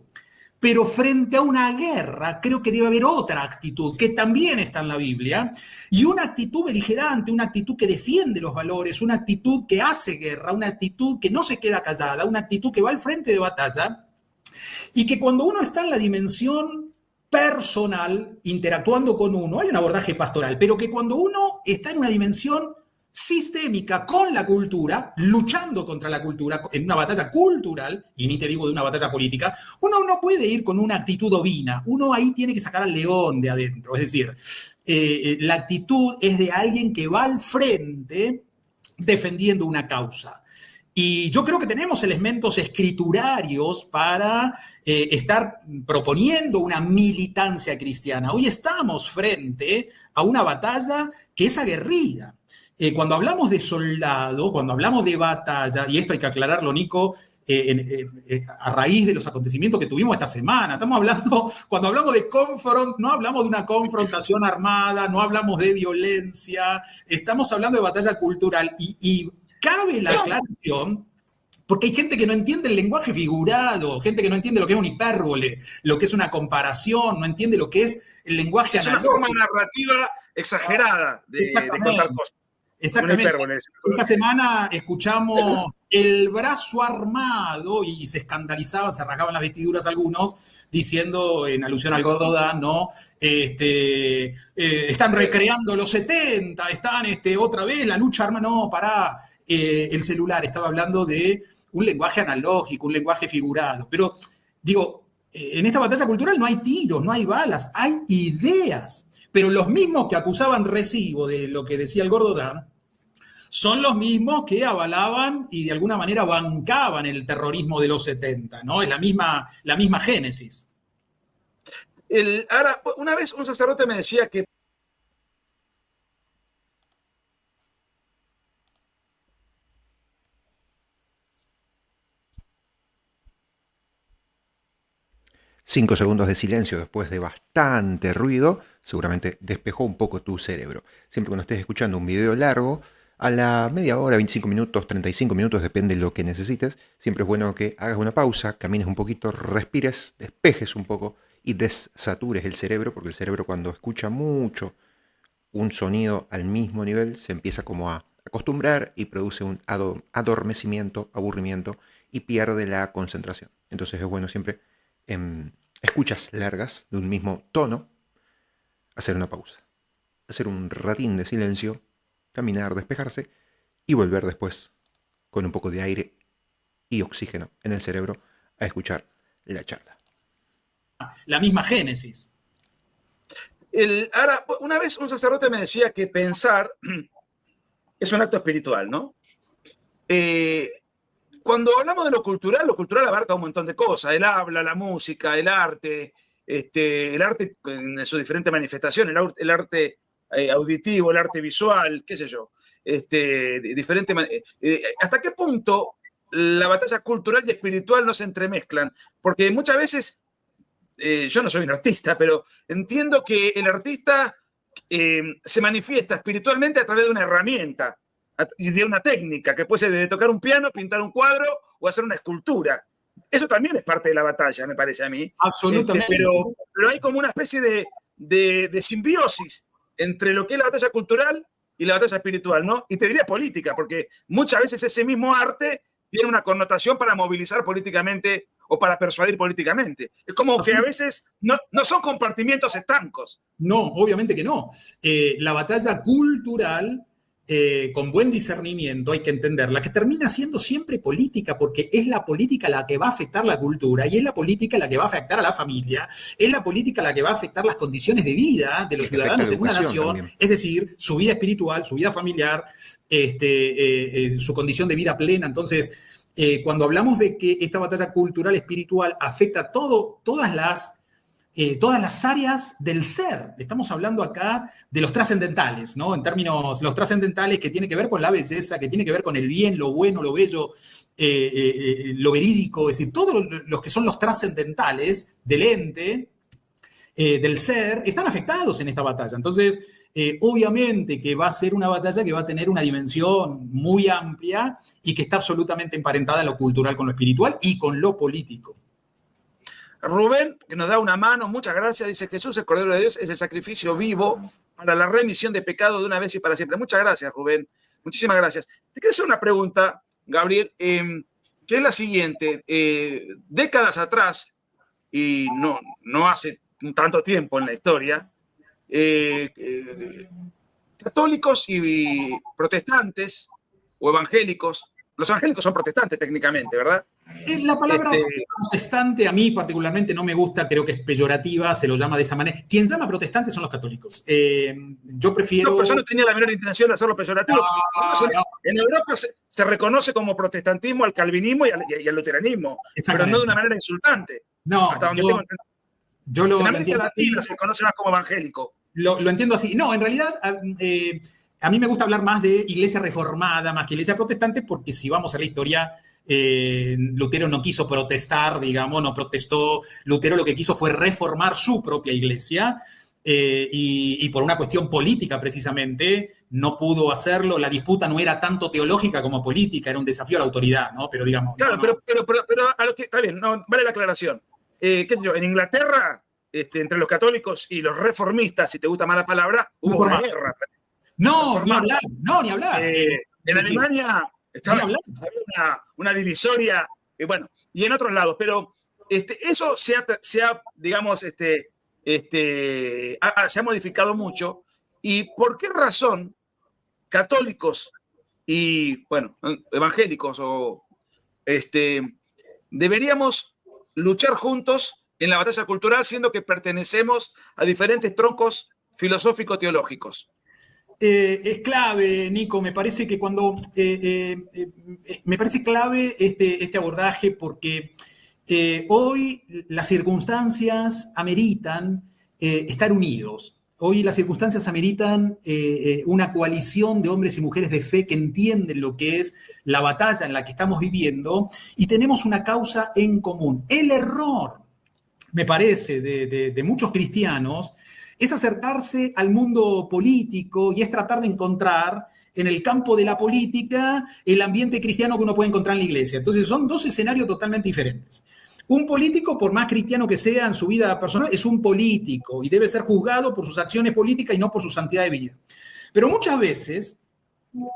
pero frente a una guerra creo que debe haber otra actitud que también está en la Biblia, y una actitud beligerante, una actitud que defiende los valores, una actitud que hace guerra, una actitud que no se queda callada, una actitud que va al frente de batalla, y que cuando uno está en la dimensión personal, interactuando con uno, hay un abordaje pastoral, pero que cuando uno está en una dimensión sistémica con la cultura, luchando contra la cultura, en una batalla cultural, y ni te digo de una batalla política, uno no puede ir con una actitud ovina, uno ahí tiene que sacar al león de adentro, es decir, la actitud es de alguien que va al frente defendiendo una causa. Y yo creo que tenemos elementos escriturarios para estar proponiendo una militancia cristiana. Hoy estamos frente a una batalla que es aguerrida. Cuando hablamos de soldado, cuando hablamos de batalla, y esto hay que aclararlo, Nico, a raíz de los acontecimientos que tuvimos esta semana, estamos hablando, cuando hablamos de no hablamos de una confrontación armada, no hablamos de violencia, estamos hablando de batalla cultural, y cabe la aclaración, porque hay gente que no entiende el lenguaje figurado, gente que no entiende lo que es una hipérbole, lo que es una comparación, no entiende lo que es el lenguaje analógico. Es una forma narrativa exagerada de contar cosas. Exactamente. Esta semana escuchamos el brazo armado y se escandalizaban, se rasgaban las vestiduras algunos, diciendo, en alusión al Gordo Dan, ¿no? Están recreando los 70, están otra vez la lucha armada. No, pará. El celular estaba hablando de un lenguaje analógico, un lenguaje figurado. Pero, digo, en esta batalla cultural no hay tiros, no hay balas, hay ideas. Pero los mismos que acusaban Recibo de lo que decía el Gordo Dan son los mismos que avalaban y de alguna manera bancaban el terrorismo de los 70, ¿no? Es la misma génesis. Ahora, una vez un sacerdote me decía que 5 segundos de silencio después de bastante ruido, seguramente despejó un poco tu cerebro. Siempre cuando estés escuchando un video largo, a la media hora, 25 minutos, 35 minutos, depende de lo que necesites, siempre es bueno que hagas una pausa, camines un poquito, respires, despejes un poco y desatures el cerebro, porque el cerebro cuando escucha mucho un sonido al mismo nivel se empieza como a acostumbrar y produce un adormecimiento, aburrimiento y pierde la concentración. Entonces es bueno siempre escuchas largas de un mismo tono, hacer una pausa, hacer un ratín de silencio, caminar, despejarse y volver después con un poco de aire y oxígeno en el cerebro a escuchar la charla. La misma génesis. Ahora, una vez un sacerdote me decía que pensar es un acto espiritual, ¿no? Cuando hablamos de lo cultural abarca un montón de cosas, el habla, la música, el arte, el arte en su diferente manifestación, el arte auditivo, el arte visual, qué sé yo, ¿hasta qué punto la batalla cultural y espiritual no se entremezclan? Porque muchas veces, yo no soy un artista, pero entiendo que el artista se manifiesta espiritualmente a través de una herramienta y de una técnica, que puede ser de tocar un piano, pintar un cuadro o hacer una escultura. Eso también es parte de la batalla, me parece a mí. Absolutamente. Pero hay como una especie de simbiosis entre lo que es la batalla cultural y la batalla espiritual, ¿no? Y te diría política, porque muchas veces ese mismo arte tiene una connotación para movilizar políticamente o para persuadir políticamente. Es como que a veces no son compartimientos estancos. No, obviamente que no. La batalla cultural, con buen discernimiento, hay que entenderla, que termina siendo siempre política, porque es la política la que va a afectar la cultura, y es la política la que va a afectar a la familia, es la política la que va a afectar las condiciones de vida de los ciudadanos en una nación, también. Es decir, su vida espiritual, su vida familiar, su condición de vida plena. Entonces, cuando hablamos de que esta batalla cultural espiritual afecta todas las áreas del ser, estamos hablando acá de los trascendentales, ¿no? En términos, los trascendentales, que tiene que ver con la belleza, que tiene que ver con el bien, lo bueno, lo bello, lo verídico, es decir, todos los que son los trascendentales del ente, del ser, están afectados en esta batalla. Entonces, obviamente que va a ser una batalla que va a tener una dimensión muy amplia y que está absolutamente emparentada en lo cultural con lo espiritual y con lo político. Rubén, que nos da una mano, muchas gracias, dice: Jesús, el Cordero de Dios, es el sacrificio vivo para la remisión de pecado de una vez y para siempre. Muchas gracias, Rubén. Muchísimas gracias. Te quiero hacer una pregunta, Gabriel, que es la siguiente. Décadas atrás, y no hace tanto tiempo en la historia, católicos y protestantes o evangélicos, los evangélicos son protestantes técnicamente, ¿verdad? La palabra protestante a mí particularmente no me gusta, creo que es peyorativa, se lo llama de esa manera. Quien llama protestante son los católicos. Yo prefiero... No, pero yo no tenía la menor intención de hacerlo peyorativo. No. En Europa se reconoce como protestantismo al calvinismo y al luteranismo, pero no de una manera insultante. No, hasta donde yo lo en América entiendo Latina así. Se conoce más como evangélico. Lo entiendo así. No, en realidad... a mí me gusta hablar más de iglesia reformada, más que iglesia protestante, porque si vamos a la historia, Lutero no quiso protestar, digamos, no protestó. Lutero lo que quiso fue reformar su propia iglesia, y por una cuestión política precisamente no pudo hacerlo. La disputa no era tanto teológica como política, era un desafío a la autoridad, ¿no? Pero digamos... Claro, no. pero a lo que está bien, no, vale la aclaración. ¿Qué sé yo? En Inglaterra, entre los católicos y los reformistas, si te gusta más la palabra, hubo una guerra. No, ni hablar. En Alemania había una divisoria, bueno, y en otros lados, pero eso se ha digamos, se ha modificado mucho. ¿Y por qué razón católicos y, bueno, evangélicos deberíamos luchar juntos en la batalla cultural, siendo que pertenecemos a diferentes troncos filosófico-teológicos? Es clave, Nico, me parece que me parece clave este abordaje, porque hoy las circunstancias ameritan estar unidos. Hoy las circunstancias ameritan una coalición de hombres y mujeres de fe que entienden lo que es la batalla en la que estamos viviendo, y tenemos una causa en común. El error, me parece, de muchos cristianos es acercarse al mundo político y es tratar de encontrar en el campo de la política el ambiente cristiano que uno puede encontrar en la iglesia. Entonces son dos escenarios totalmente diferentes. Un político, por más cristiano que sea en su vida personal, es un político y debe ser juzgado por sus acciones políticas y no por su santidad de vida. Pero muchas veces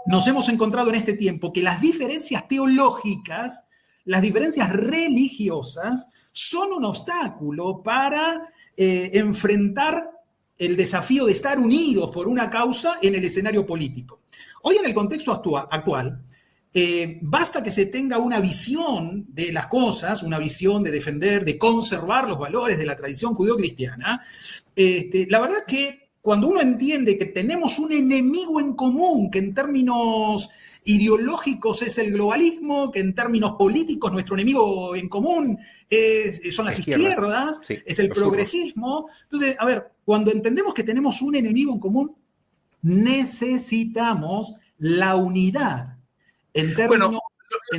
nos hemos encontrado en este tiempo que las diferencias teológicas, las diferencias religiosas, son un obstáculo para enfrentar el desafío de estar unidos por una causa en el escenario político. Hoy, en el contexto actual, basta que se tenga una visión de las cosas, una visión de defender, de conservar los valores de la tradición judeocristiana. La verdad que cuando uno entiende que tenemos un enemigo en común, que en términos ideológicos es el globalismo, que en términos políticos nuestro enemigo en común son las izquierdas, sí, es el progresismo. Entonces, a ver, cuando entendemos que tenemos un enemigo en común, necesitamos la unidad. En términos, bueno,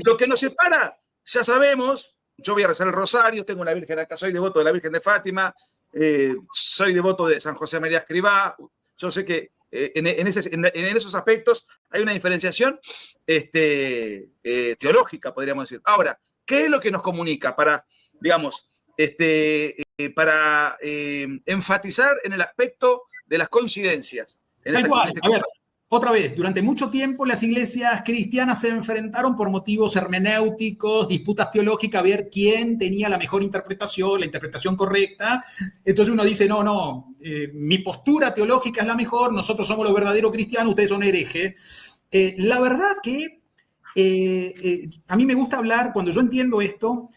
lo que nos separa, ya sabemos, yo voy a rezar el rosario, tengo una virgen acá, soy devoto de la Virgen de Fátima, soy devoto de San José María Escrivá. Yo sé que en esos aspectos hay una diferenciación teológica, podríamos decir. Ahora, ¿qué es lo que nos comunica para, digamos, para enfatizar en el aspecto de las coincidencias? Tal cual. A ver, otra vez, durante mucho tiempo las iglesias cristianas se enfrentaron por motivos hermenéuticos, disputas teológicas, a ver quién tenía la mejor interpretación, la interpretación correcta. Entonces uno dice, no, mi postura teológica es la mejor, nosotros somos los verdaderos cristianos, ustedes son herejes. La verdad que a mí me gusta hablar, cuando yo entiendo esto,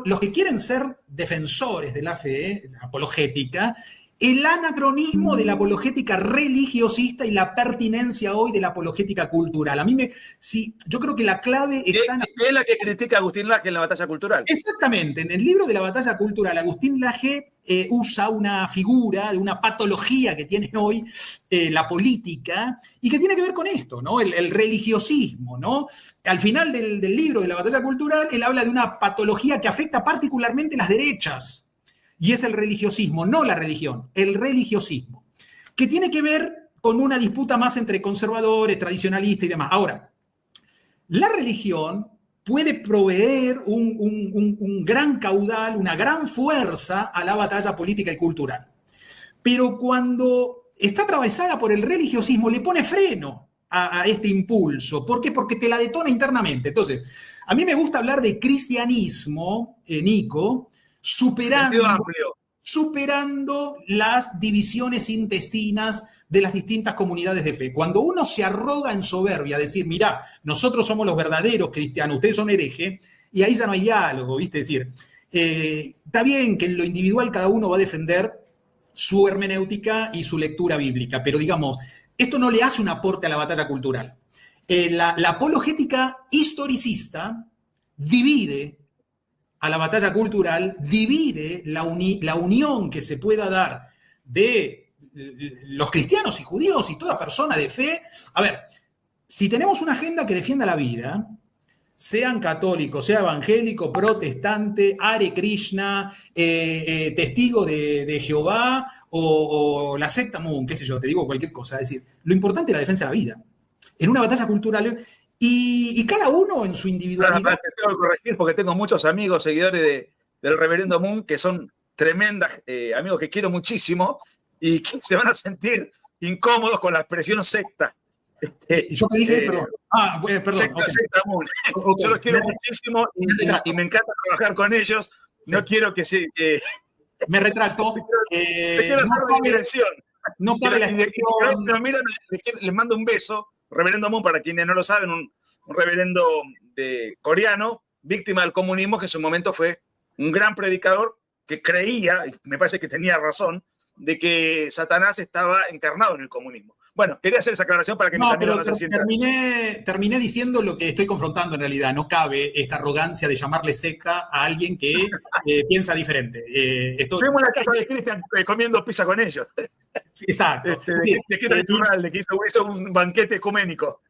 los que quieren ser defensores de la fe, la apologética, el anacronismo de la apologética religiosista y la pertinencia hoy de la apologética cultural. Yo creo que la clave está en... Es la que critica a Agustín Laje en la batalla cultural. Exactamente. En el libro de la batalla cultural, Agustín Laje usa una figura de una patología que tiene hoy la política y que tiene que ver con esto, ¿no? El religiosismo, ¿no? Al final del libro de la batalla cultural, él habla de una patología que afecta particularmente las derechas. Y es el religiosismo, no la religión, el religiosismo, que tiene que ver con una disputa más entre conservadores, tradicionalistas y demás. Ahora, la religión puede proveer un gran caudal, una gran fuerza a la batalla política y cultural. Pero cuando está atravesada por el religiosismo, le pone freno a este impulso. ¿Por qué? Porque te la detona internamente. Entonces, a mí me gusta hablar de cristianismo, Nico, superando las divisiones intestinas de las distintas comunidades de fe. Cuando uno se arroga en soberbia, decir, mirá, nosotros somos los verdaderos cristianos, ustedes son herejes, y ahí ya no hay diálogo, ¿viste? Es decir, está bien que en lo individual cada uno va a defender su hermenéutica y su lectura bíblica, pero digamos, esto no le hace un aporte a la batalla cultural. La apologética historicista divide a la batalla cultural, divide la unión que se pueda dar de los cristianos y judíos y toda persona de fe. A ver, si tenemos una agenda que defienda la vida, sean católicos, sea evangélico, protestante, Hare Krishna, testigo de Jehová o la secta Moon, qué sé yo, te digo cualquier cosa. Es decir, lo importante es la defensa de la vida. En una batalla cultural... Y cada uno en su individualidad. Te tengo que corregir porque tengo muchos amigos, seguidores del Reverendo Moon, que son tremendas amigos que quiero muchísimo y que se van a sentir incómodos con la expresión secta. Yo te dije, perdón. Perdón. Secta Moon. Okay. Yo los quiero muchísimo y me encanta trabajar con ellos. Sí. No quiero que se... Me retracto. Te quiero hacer una dirección. No cabe la expresión. Mira, les mando un beso. Reverendo Moon, para quienes no lo saben, un reverendo coreano, víctima del comunismo, que en su momento fue un gran predicador que creía, y me parece que tenía razón, de que Satanás estaba encarnado en el comunismo. Bueno, quería hacer esa aclaración para que mis amigos no se sientan. Terminé diciendo lo que estoy confrontando en realidad. No cabe esta arrogancia de llamarle secta a alguien que piensa diferente. Fuimos a la casa de Cristian comiendo pizza con ellos. Exacto. De que hizo un banquete ecuménico.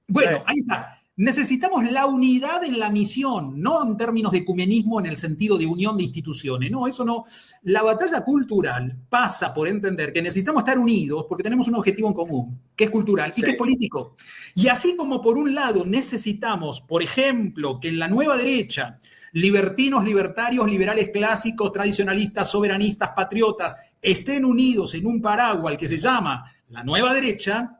Bueno, ahí está. Necesitamos la unidad en la misión, no en términos de ecumenismo en el sentido de unión de instituciones. No, eso no. La batalla cultural pasa por entender que necesitamos estar unidos porque tenemos un objetivo en común, que es cultural y que es político. Y así como por un lado necesitamos, por ejemplo, que en la nueva derecha, libertinos, libertarios, liberales clásicos, tradicionalistas, soberanistas, patriotas, estén unidos en un paraguas que se llama la nueva derecha,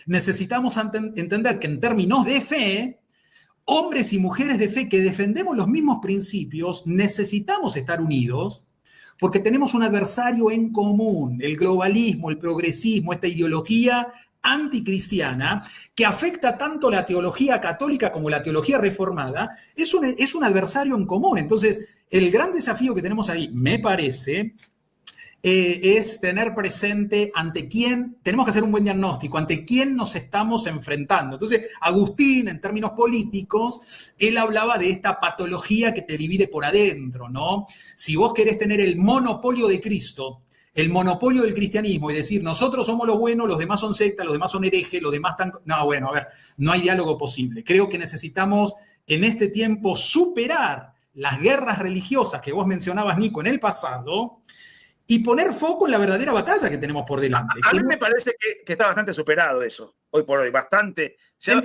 necesitamos entender que en términos de fe, hombres y mujeres de fe que defendemos los mismos principios, necesitamos estar unidos porque tenemos un adversario en común, el globalismo, el progresismo, esta ideología anticristiana que afecta tanto la teología católica como la teología reformada, es un adversario en común. Entonces, el gran desafío que tenemos ahí, me parece, es tener presente ante quién, tenemos que hacer un buen diagnóstico, ante quién nos estamos enfrentando. Entonces, Agustín, en términos políticos, él hablaba de esta patología que te divide por adentro, ¿no? Si vos querés tener el monopolio de Cristo, el monopolio del cristianismo y decir, nosotros somos los buenos, los demás son sectas, los demás son herejes, los demás están... No, bueno, a ver, no hay diálogo posible. Creo que necesitamos en este tiempo superar las guerras religiosas que vos mencionabas, Nico, en el pasado, y poner foco en la verdadera batalla que tenemos por delante. A mí me parece que está bastante superado eso, hoy por hoy, bastante. En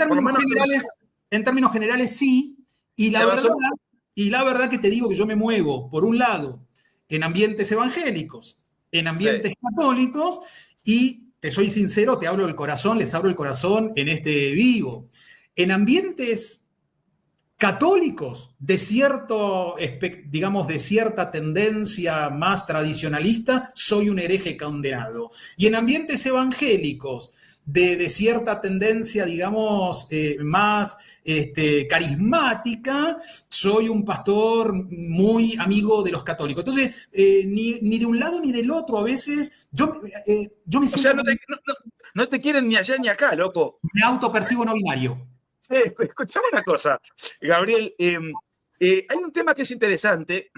términos generales, sí, y la verdad que te digo que yo me muevo, por un lado, en ambientes evangélicos, en ambientes católicos, y te soy sincero, te hablo del corazón, les abro el corazón en este vivo. En ambientes católicos de digamos, de cierta tendencia más tradicionalista, soy un hereje condenado. Y en ambientes evangélicos de cierta tendencia, digamos, más carismática, soy un pastor muy amigo de los católicos. Entonces, ni de un lado ni del otro, a veces, yo me siento... O sea, no te quieren ni allá ni acá, loco. Me autopercibo no binario. Escuchame una cosa, Gabriel. Hay un tema que es interesante,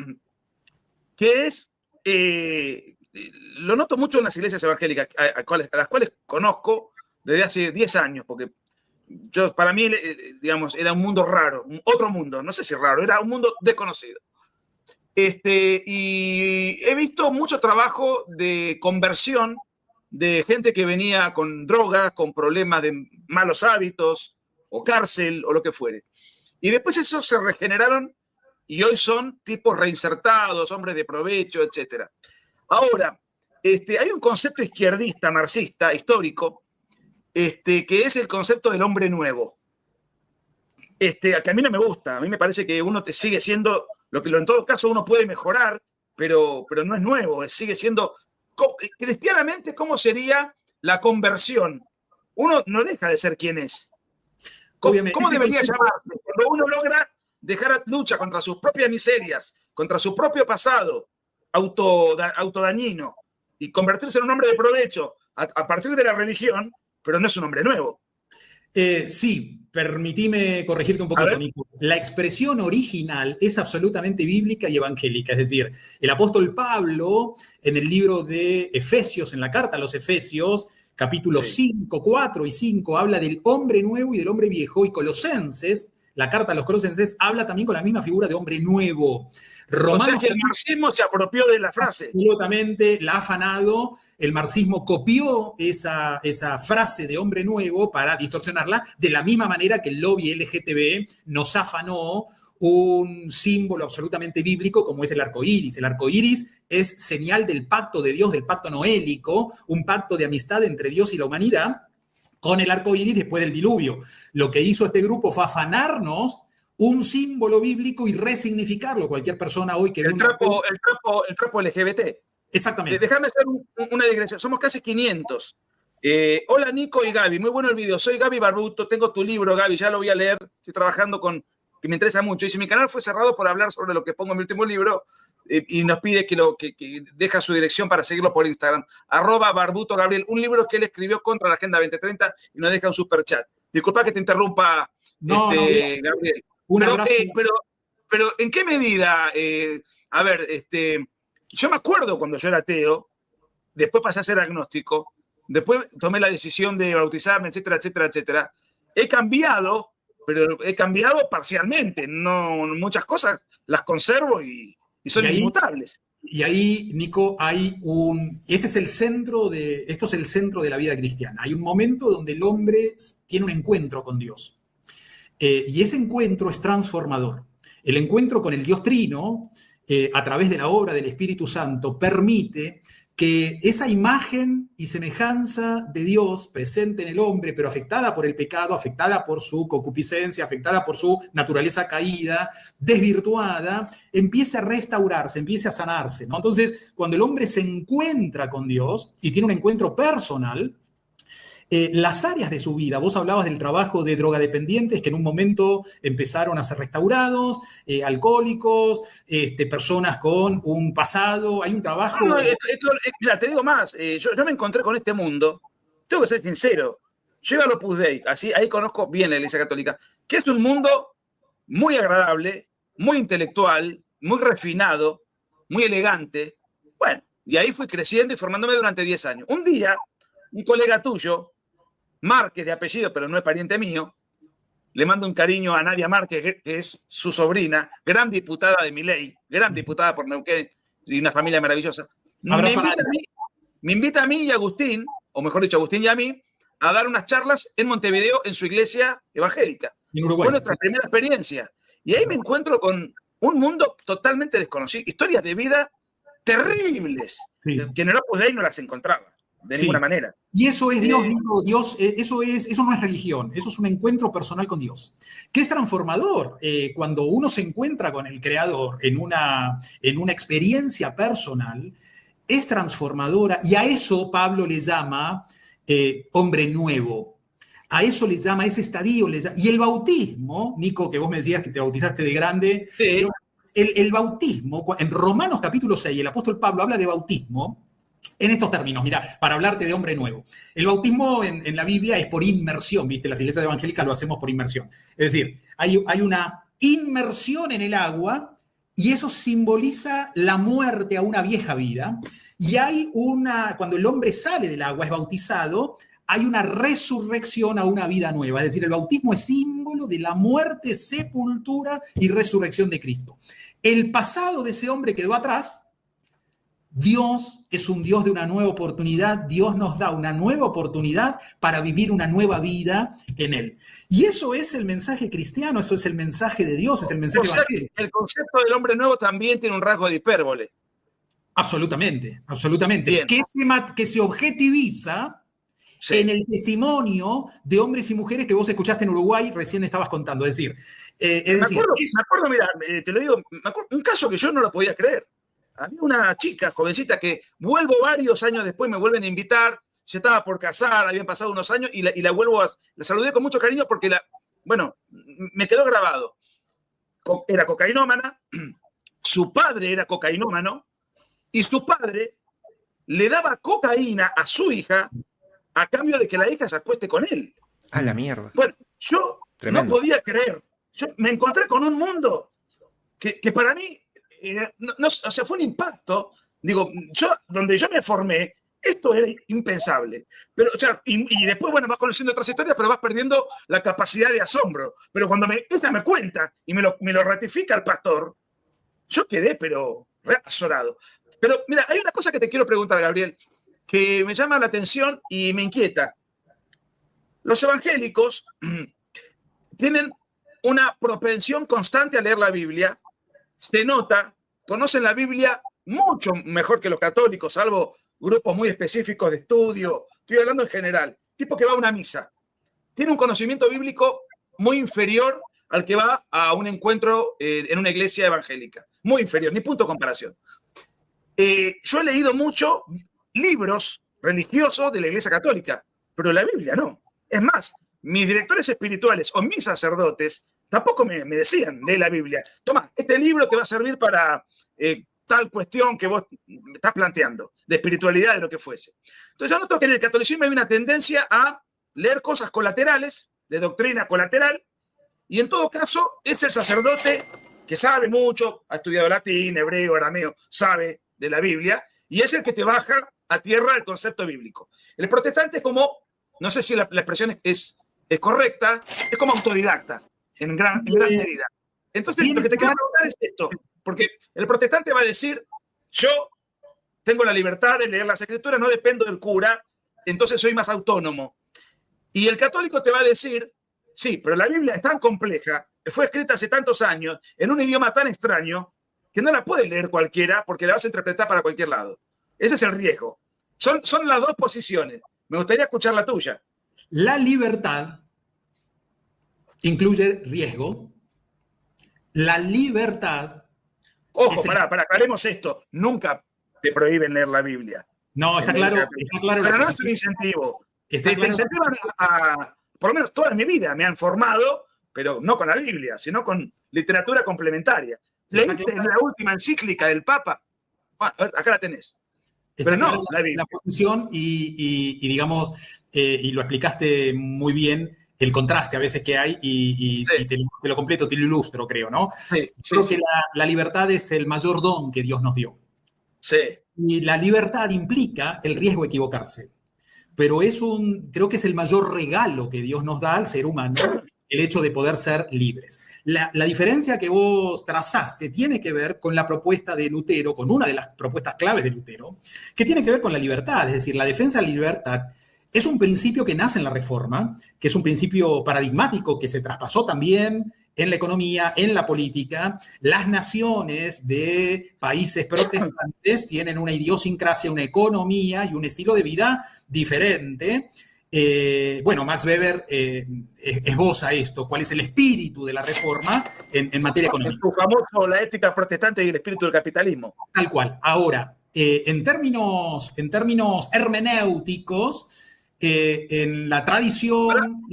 que es, lo noto mucho en las iglesias evangélicas, a las cuales conozco desde hace 10 años, porque para mí, digamos, era un mundo raro, otro mundo, no sé si raro, era un mundo desconocido. Y he visto mucho trabajo de conversión de gente que venía con drogas, con problemas de malos hábitos, o cárcel, o lo que fuere. Y después esos se regeneraron y hoy son tipos reinsertados, hombres de provecho, etc. Ahora, hay un concepto izquierdista, marxista, histórico, que es el concepto del hombre nuevo. Que a mí no me gusta, a mí me parece que uno te sigue siendo, lo que en todo caso uno puede mejorar, pero no es nuevo, sigue siendo, cristianamente, ¿cómo sería la conversión? Uno no deja de ser quien es. ¿Cómo debería llamarse? Cuando uno logra dejar lucha contra sus propias miserias, contra su propio pasado autodañino y convertirse en un hombre de provecho a partir de la religión, pero no es un hombre nuevo. Sí, permitime corregirte un poquito, Nico. La expresión original es absolutamente bíblica y evangélica. Es decir, el apóstol Pablo, en el libro de Efesios, en la carta a los Efesios, capítulos 5, 4 y 5, habla del hombre nuevo y del hombre viejo, y Colosenses, la carta a los Colosenses, habla también con la misma figura de hombre nuevo. O sea que el marxismo se apropió de la frase. Absolutamente, la ha afanado, el marxismo copió esa frase de hombre nuevo para distorsionarla, de la misma manera que el lobby LGTB nos afanó un símbolo absolutamente bíblico como es el arco iris. El arco iris es señal del pacto de Dios, del pacto noélico, un pacto de amistad entre Dios y la humanidad, con el arco iris después del diluvio. Lo que hizo este grupo fue afanarnos un símbolo bíblico y resignificarlo. Cualquier persona hoy que... El trapo LGBT. Exactamente. Déjame hacer una digresión. Somos casi 500. Hola, Nico y Gaby. Muy bueno el video. Soy Gaby Barbuto. Tengo tu libro, Gaby. Ya lo voy a leer. Estoy trabajando que me interesa mucho. Y si mi canal fue cerrado por hablar sobre lo que pongo en mi último libro, y nos pide que deja su dirección para seguirlo por Instagram. @Barbuto Gabriel. Un libro que él escribió contra la Agenda 2030 y nos deja un superchat. Disculpa que te interrumpa, Gabriel. Pero ¿en qué medida? A ver, yo me acuerdo cuando yo era ateo, después pasé a ser agnóstico, después tomé la decisión de bautizarme, etcétera, etcétera, etcétera. He cambiado, pero he cambiado parcialmente. No, muchas cosas las conservo y son inmutables. Y ahí, Nico, esto es el centro de la vida cristiana. Hay un momento donde el hombre tiene un encuentro con Dios. Y ese encuentro es transformador. El encuentro con el Dios Trino, a través de la obra del Espíritu Santo, permite que esa imagen y semejanza de Dios presente en el hombre, pero afectada por el pecado, afectada por su concupiscencia, afectada por su naturaleza caída, desvirtuada, empiece a restaurarse, empiece a sanarse, ¿no? Entonces, cuando el hombre se encuentra con Dios y tiene un encuentro personal, las áreas de su vida. Vos hablabas del trabajo de drogadependientes que en un momento empezaron a ser restaurados, alcohólicos, personas con un pasado. Hay un trabajo... Mira, te digo más. Yo me encontré con este mundo, tengo que ser sincero. Yo iba al Opus Dei, así, ahí conozco bien la Iglesia Católica, que es un mundo muy agradable, muy intelectual, muy refinado, muy elegante. Bueno, y ahí fui creciendo y formándome durante 10 años. Un día, un colega tuyo, Márquez de apellido, pero no es pariente mío, le mando un cariño a Nadia Márquez, que es su sobrina, gran diputada de Milei, gran diputada por Neuquén, y una familia maravillosa. Me invita a mí y a Agustín, o mejor dicho, a Agustín y a mí, a dar unas charlas en Montevideo en su iglesia evangélica. En Uruguay. Fue nuestra primera experiencia. Y ahí me encuentro con un mundo totalmente desconocido, historias de vida terribles, que en el Opus Dei no las encontraba, de ninguna manera. Y eso es Dios, Dios, eso no es religión, eso es un encuentro personal con Dios, que es transformador. Cuando uno se encuentra con el Creador en una experiencia personal, es transformadora, y a eso Pablo le llama hombre nuevo. A eso le llama, ese estadio le llama. Y el bautismo, Nico, que vos me decías que te bautizaste de grande, sí. El bautismo, en Romanos capítulo 6, el apóstol Pablo habla de bautismo en estos términos. Mira, para hablarte de hombre nuevo. El bautismo en la Biblia es por inmersión, ¿viste? Las iglesias evangélicas lo hacemos por inmersión. Es decir, hay una inmersión en el agua y eso simboliza la muerte a una vieja vida. Y hay cuando el hombre sale del agua, es bautizado, hay una resurrección a una vida nueva. Es decir, el bautismo es símbolo de la muerte, sepultura y resurrección de Cristo. El pasado de ese hombre quedó atrás. Dios es un Dios de una nueva oportunidad. Dios nos da una nueva oportunidad para vivir una nueva vida en Él. Y eso es el mensaje cristiano, eso es el mensaje de Dios, es el mensaje evangélico. El concepto del hombre nuevo también tiene un rasgo de hipérbole. Absolutamente, absolutamente. Bien. Que se objetiviza en el testimonio de hombres y mujeres que vos escuchaste en Uruguay, recién estabas contando. Es decir, me acuerdo, mira, te lo digo, un caso que yo no lo podía creer. Había una chica, jovencita, que vuelvo varios años después, me vuelven a invitar, se estaba por casar, habían pasado unos años, y la vuelvo la saludé con mucho cariño porque me quedó grabado. Era cocainómana, su padre era cocainómano, y su padre le daba cocaína a su hija a cambio de que la hija se acueste con él. A la mierda. Bueno, yo Tremendo. no podía creer. Yo me encontré con un mundo que para mí, o sea, fue un impacto. Digo, donde yo me formé, esto era impensable. Pero, o sea, y después, bueno, vas conociendo otras historias, pero vas perdiendo la capacidad de asombro. Pero cuando ella me cuenta y me lo ratifica el pastor, yo quedé, pero azorado. Pero mira, hay una cosa que te quiero preguntar, Gabriel, que me llama la atención y me inquieta. Los evangélicos tienen una propensión constante a leer la Biblia. Se nota, conocen la Biblia mucho mejor que los católicos, salvo grupos muy específicos de estudio. Estoy hablando en general. Tipo que va a una misa. Tiene un conocimiento bíblico muy inferior al que va a un encuentro en una iglesia evangélica. Muy inferior, ni punto de comparación. Yo he leído mucho libros religiosos de la Iglesia Católica, pero la Biblia no. Es más, mis directores espirituales o mis sacerdotes tampoco me decían, lee la Biblia. Toma, este libro te va a servir para tal cuestión que vos estás planteando, de espiritualidad, de lo que fuese. Entonces yo noto que en el catolicismo hay una tendencia a leer cosas colaterales, de doctrina colateral, y en todo caso es el sacerdote que sabe mucho, ha estudiado latín, hebreo, arameo, sabe de la Biblia, y es el que te baja a tierra el concepto bíblico. El protestante es como, no sé si la expresión es correcta, es como autodidacta, en gran medida. Entonces, lo que te quiero preguntar es esto, porque el protestante va a decir, yo tengo la libertad de leer las escrituras, no dependo del cura, entonces soy más autónomo. Y el católico te va a decir, sí, pero la Biblia es tan compleja, fue escrita hace tantos años, en un idioma tan extraño, que no la puede leer cualquiera porque la vas a interpretar para cualquier lado. Ese es el riesgo. Son las dos posiciones. Me gustaría escuchar la tuya. La libertad incluye riesgo. La libertad... Ojo, aclaremos esto. Nunca te prohíben leer la Biblia. No, está claro. Pero no es un incentivo. Está Te claro. incentivan por lo menos toda mi vida me han formado, pero no con la Biblia, sino con literatura complementaria. Está ¿Leíste claro. la última encíclica del Papa? Bueno, a ver, acá la tenés. Está Pero no, clara la Biblia. la posición y digamos, y lo explicaste muy bien, el contraste a veces que hay y Sí, te lo completo, te lo ilustro, creo, ¿no? sí, sí, Creo que sí. la libertad es el mayor don que Dios nos dio. Sí. Y la libertad implica el riesgo de equivocarse. Pero creo que es el mayor regalo que Dios nos da al ser humano, el hecho de poder ser libres. La diferencia que vos trazaste tiene que ver con la propuesta de Lutero, con una de las propuestas claves de Lutero, que tiene que ver con la libertad, es decir, la defensa de la libertad es un principio que nace en la Reforma, que es un principio paradigmático que se traspasó también en la economía, en la política. Las naciones de países protestantes tienen una idiosincrasia, una economía y un estilo de vida diferente. Bueno, Max Weber esboza esto, cuál es el espíritu de la reforma en materia Es económica. tu famoso La ética protestante y el espíritu del capitalismo. Tal cual. Ahora, en términos hermenéuticos, en la tradición...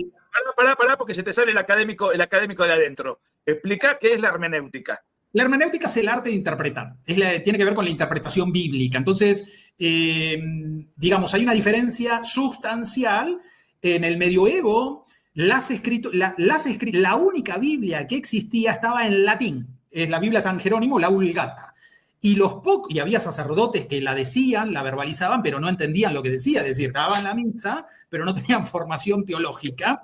Pará, porque se te sale el académico de adentro. Explica qué es la hermenéutica. La hermenéutica es el arte de interpretar, tiene que ver con la interpretación bíblica. Entonces, digamos, hay una diferencia sustancial. En el medioevo, la única Biblia que existía estaba en latín, es la Biblia de San Jerónimo, la Vulgata. Y había sacerdotes que la decían, la verbalizaban, pero no entendían lo que decía, es decir, daban la misa, pero no tenían formación teológica.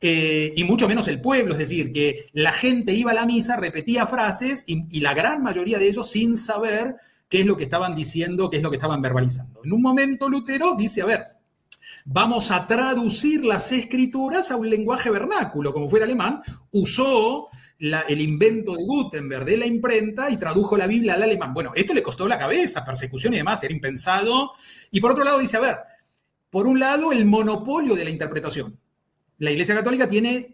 Y mucho menos el pueblo, es decir, que la gente iba a la misa, repetía frases y la gran mayoría de ellos sin saber qué es lo que estaban diciendo, qué es lo que estaban verbalizando. En un momento Lutero dice, a ver, vamos a traducir las escrituras a un lenguaje vernáculo, como fuera alemán, usó el invento de Gutenberg de la imprenta y tradujo la Biblia al alemán. Bueno, esto le costó la cabeza, persecución y demás, era impensado. Y por otro lado dice, a ver, por un lado el monopolio de la interpretación. La Iglesia Católica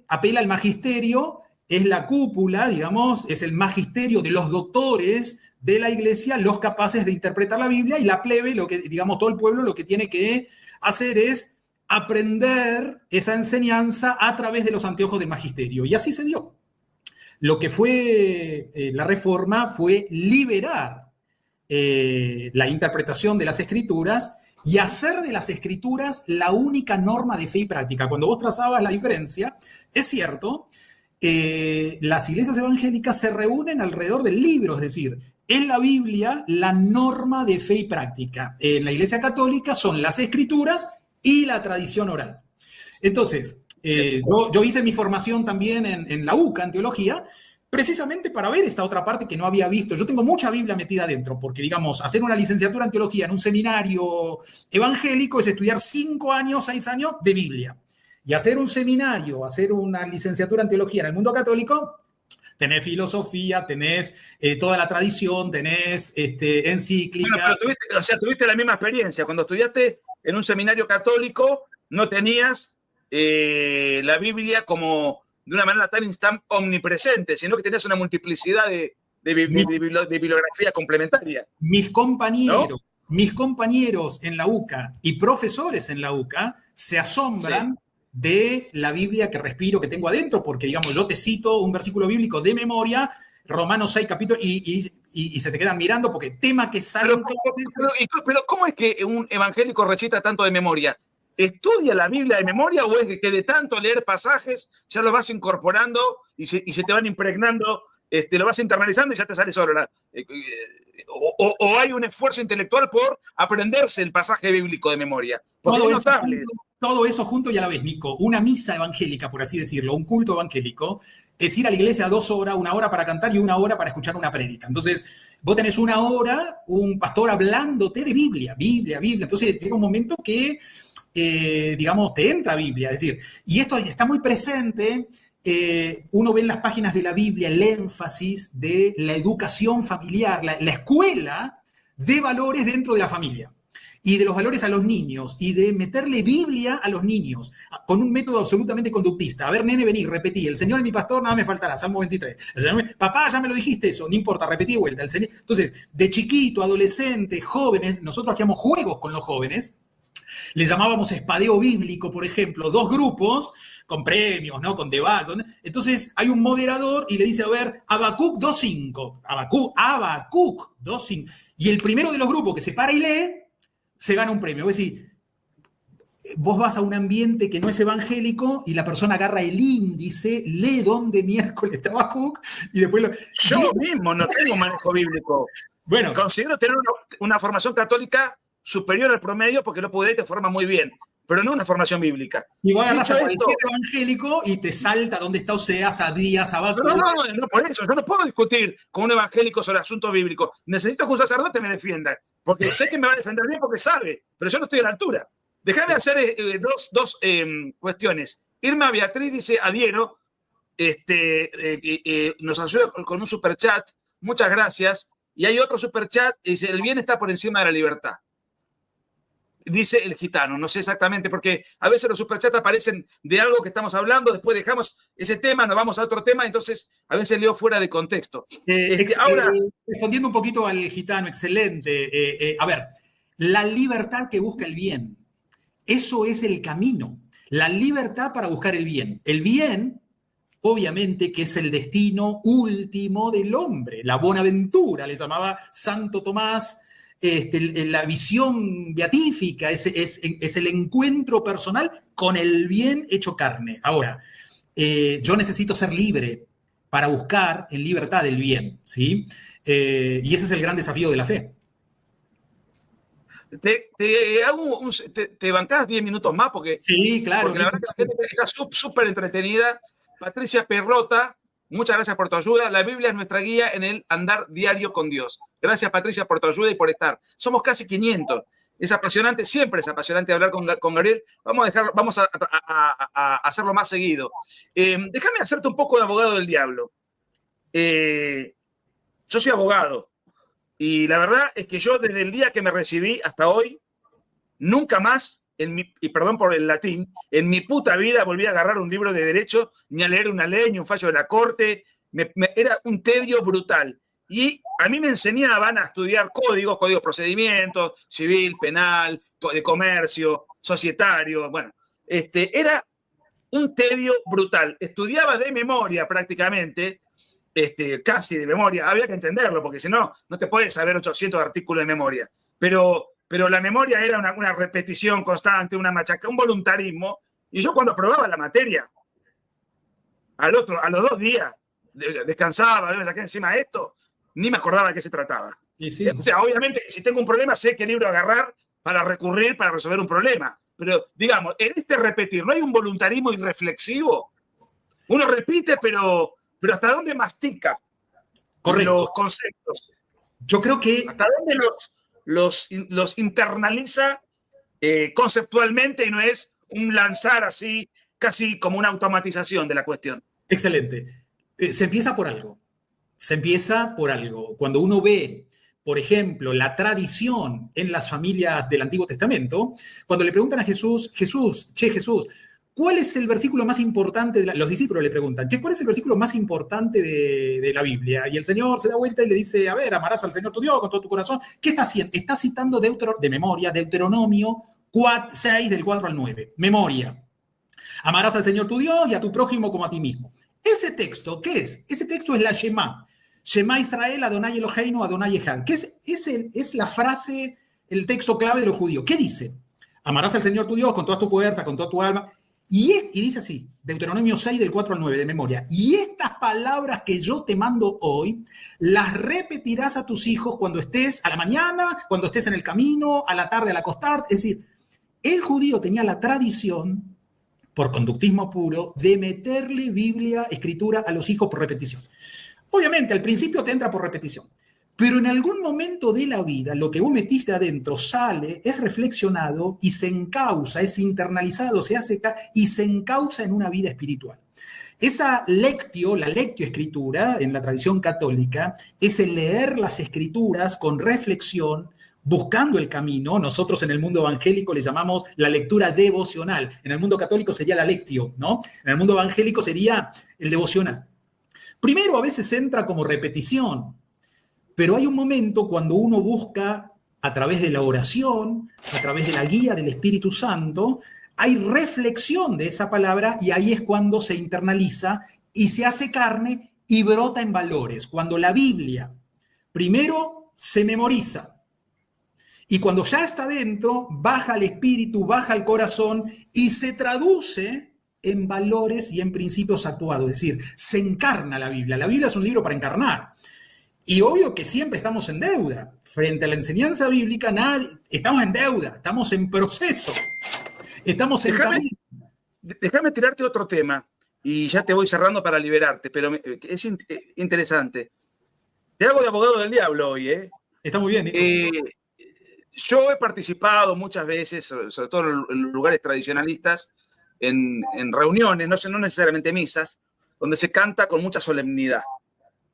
apela al magisterio, es la cúpula, digamos, es el magisterio de los doctores de la Iglesia, los capaces de interpretar la Biblia, y la plebe, digamos, todo el pueblo, lo que tiene que hacer es aprender esa enseñanza a través de los anteojos del magisterio. Y así se dio. Lo que fue la Reforma fue liberar la interpretación de las Escrituras y hacer de las Escrituras la única norma de fe y práctica. Cuando vos trazabas la diferencia, es cierto, las iglesias evangélicas se reúnen alrededor del libro, es decir, en la Biblia la norma de fe y práctica. En la Iglesia Católica son las Escrituras y la tradición oral. Entonces, yo hice mi formación también en la UCA, en teología, precisamente para ver esta otra parte que no había visto. Yo tengo mucha Biblia metida adentro, porque, digamos, hacer una licenciatura en teología en un seminario evangélico es estudiar 5 años, 6 años de Biblia. Y hacer un seminario, hacer una licenciatura en teología en el mundo católico, tenés filosofía, tenés toda la tradición, tenés encíclicas. Bueno, pero tuviste la misma experiencia. Cuando estudiaste en un seminario católico, no tenías la Biblia como de una manera tan omnipresente, sino que tenías una multiplicidad de bibliografía complementaria. Mis compañeros en la UCA y profesores en la UCA se asombran de la Biblia que respiro, que tengo adentro, porque, digamos, yo te cito un versículo bíblico de memoria, Romanos 6 capítulos, y se te quedan mirando porque tema que sale en clase. Pero ¿cómo es que un evangélico recita tanto de memoria? ¿Estudia la Biblia de memoria o es que de tanto leer pasajes ya lo vas incorporando y se te van impregnando, lo vas internalizando y ya te sale solo? O hay un esfuerzo intelectual por aprenderse el pasaje bíblico de memoria. Porque es notable. Todo eso junto y a la vez, Nico. Una misa evangélica, por así decirlo, un culto evangélico, es ir a la iglesia 2 horas, 1 hora para cantar y 1 hora para escuchar una prédica. Entonces, vos tenés 1 hora, un pastor hablándote de Biblia. Entonces, llega un momento que, digamos, te entra Biblia. Es decir, y esto está muy presente. Uno ve en las páginas de la Biblia el énfasis de la educación familiar, la escuela de valores dentro de la familia. Y de los valores a los niños, y de meterle Biblia a los niños, con un método absolutamente conductista. A ver, nene, vení, repetí, el Señor es mi pastor, nada me faltará, Salmo 23. Papá, ya me lo dijiste eso, no importa, repetí de vuelta. Entonces, de chiquito, adolescente, jóvenes, nosotros hacíamos juegos con los jóvenes, le llamábamos espadeo bíblico, por ejemplo, 2 grupos con premios, ¿no? Con debate. Entonces hay un moderador y le dice, a ver, Habacuc 2.5, Habacuc 2.5. Y el primero de los grupos que se para y lee, se gana un premio. Es decir, vos vas a un ambiente que no es evangélico y la persona agarra el índice, lee dónde miércoles está Habacuc y después lo... Yo mismo no tengo manejo bíblico. Bueno, considero tener una formación católica superior al promedio porque lo pude y te forma muy bien, pero no una formación bíblica. Y vos agarras a cualquier evangélico y te salta dónde está Oseas, Abdías, Habacuc. No, por eso. Yo no puedo discutir con un evangélico sobre asuntos bíblicos. Necesito que un sacerdote me defienda, porque sé que me va a defender bien porque sabe, pero yo no estoy a la altura. Déjame hacer dos cuestiones. Irma Beatriz dice, adhiero, nos ayuda con un superchat, muchas gracias. Y hay otro superchat, dice, el bien está por encima de la libertad. Dice el gitano, no sé exactamente, porque a veces los superchats aparecen de algo que estamos hablando, después dejamos ese tema, nos vamos a otro tema, entonces a veces leo fuera de contexto. Ahora, respondiendo un poquito al gitano, excelente. A ver, la libertad que busca el bien, eso es el camino. La libertad para buscar el bien. El bien, obviamente, que es el destino último del hombre. La bonaventura, le llamaba Santo Tomás. La visión beatífica es el encuentro personal con el bien hecho carne. Ahora, yo necesito ser libre para buscar en libertad el bien, ¿sí? Y ese es el gran desafío de la fe. ¿Te bancás 10 minutos más? Porque, sí, claro. Porque la verdad que la gente está súper entretenida. Patricia Perrota, muchas gracias por tu ayuda. La Biblia es nuestra guía en el andar diario con Dios. Gracias, Patricia, por tu ayuda y por estar. Somos casi 500. Es apasionante, siempre es apasionante hablar con Gabriel. Vamos a hacerlo más seguido. Déjame hacerte un poco de abogado del diablo. Yo soy abogado y la verdad es que yo desde el día que me recibí hasta hoy, nunca más, y perdón por el latín, en mi puta vida volví a agarrar un libro de derecho, ni a leer una ley, ni un fallo de la corte. Era un tedio brutal. Y a mí me enseñaban a estudiar códigos, procedimientos, civil, penal, de comercio, societario. Bueno, era un tedio brutal. Estudiaba de memoria prácticamente, casi de memoria. Había que entenderlo, porque si no, no te puedes saber 800 artículos de memoria. Pero la memoria era una repetición constante, una machaca, un voluntarismo. Y yo cuando aprobaba la materia, a los 2 días, descansaba, me saqué encima de esto, ni me acordaba de qué se trataba. Sí. O sea, obviamente, si tengo un problema, sé qué libro agarrar para recurrir, para resolver un problema. Pero, digamos, en repetir, ¿no hay un voluntarismo irreflexivo? Uno repite, pero ¿hasta dónde mastica? Correcto. Los conceptos? Yo creo que... ¿Hasta dónde los internaliza conceptualmente y no es un lanzar así, casi como una automatización de la cuestión? Excelente. Se empieza por algo. Cuando uno ve, por ejemplo, la tradición en las familias del Antiguo Testamento, cuando le preguntan a Jesús, ¿cuál es el versículo más importante? Los discípulos le preguntan, ¿cuál es el versículo más importante de la Biblia? Y el Señor se da vuelta y le dice, a ver, amarás al Señor tu Dios con todo tu corazón. ¿Qué está haciendo? Está citando de memoria, Deuteronomio 6, del 4 al 9. Memoria. Amarás al Señor tu Dios y a tu prójimo como a ti mismo. Ese texto, ¿qué es? Ese texto es la Shema. Shema Israel, Adonai Eloheinu, Adonai Echad. ¿Qué es la frase, el texto clave de los judíos? ¿Qué dice? Amarás al Señor tu Dios con toda tu fuerza, con toda tu alma. Y dice así, Deuteronomio 6, del 4 al 9, de memoria. Y estas palabras que yo te mando hoy, las repetirás a tus hijos cuando estés a la mañana, cuando estés en el camino, a la tarde al acostarte. Es decir, el judío tenía la tradición, por conductismo puro, de meterle Biblia, escritura a los hijos por repetición. Obviamente, al principio te entra por repetición, pero en algún momento de la vida, lo que vos metiste adentro sale, es reflexionado y se encausa, es internalizado, se hace y se encausa en una vida espiritual. Esa lectio, la lectio escritura, en la tradición católica, es el leer las escrituras con reflexión, buscando el camino. Nosotros en el mundo evangélico le llamamos la lectura devocional. En el mundo católico sería la lectio, ¿no? En el mundo evangélico sería el devocional. Primero a veces entra como repetición, pero hay un momento cuando uno busca a través de la oración, a través de la guía del Espíritu Santo, hay reflexión de esa palabra y ahí es cuando se internaliza y se hace carne y brota en valores. Cuando la Biblia primero se memoriza y cuando ya está dentro, baja al espíritu, baja al corazón y se traduce en valores y en principios actuados. Es decir, se encarna la Biblia. La Biblia es un libro para encarnar. Y obvio que siempre estamos en deuda. Frente a la enseñanza bíblica, estamos en deuda, estamos en proceso. Estamos en camino. Déjame tirarte otro tema y ya te voy cerrando para liberarte, pero es interesante. Te hago de abogado del diablo hoy, ¿eh? Está muy bien, Nico. Yo he participado muchas veces, sobre todo en lugares tradicionalistas, en reuniones, no necesariamente misas, donde se canta con mucha solemnidad.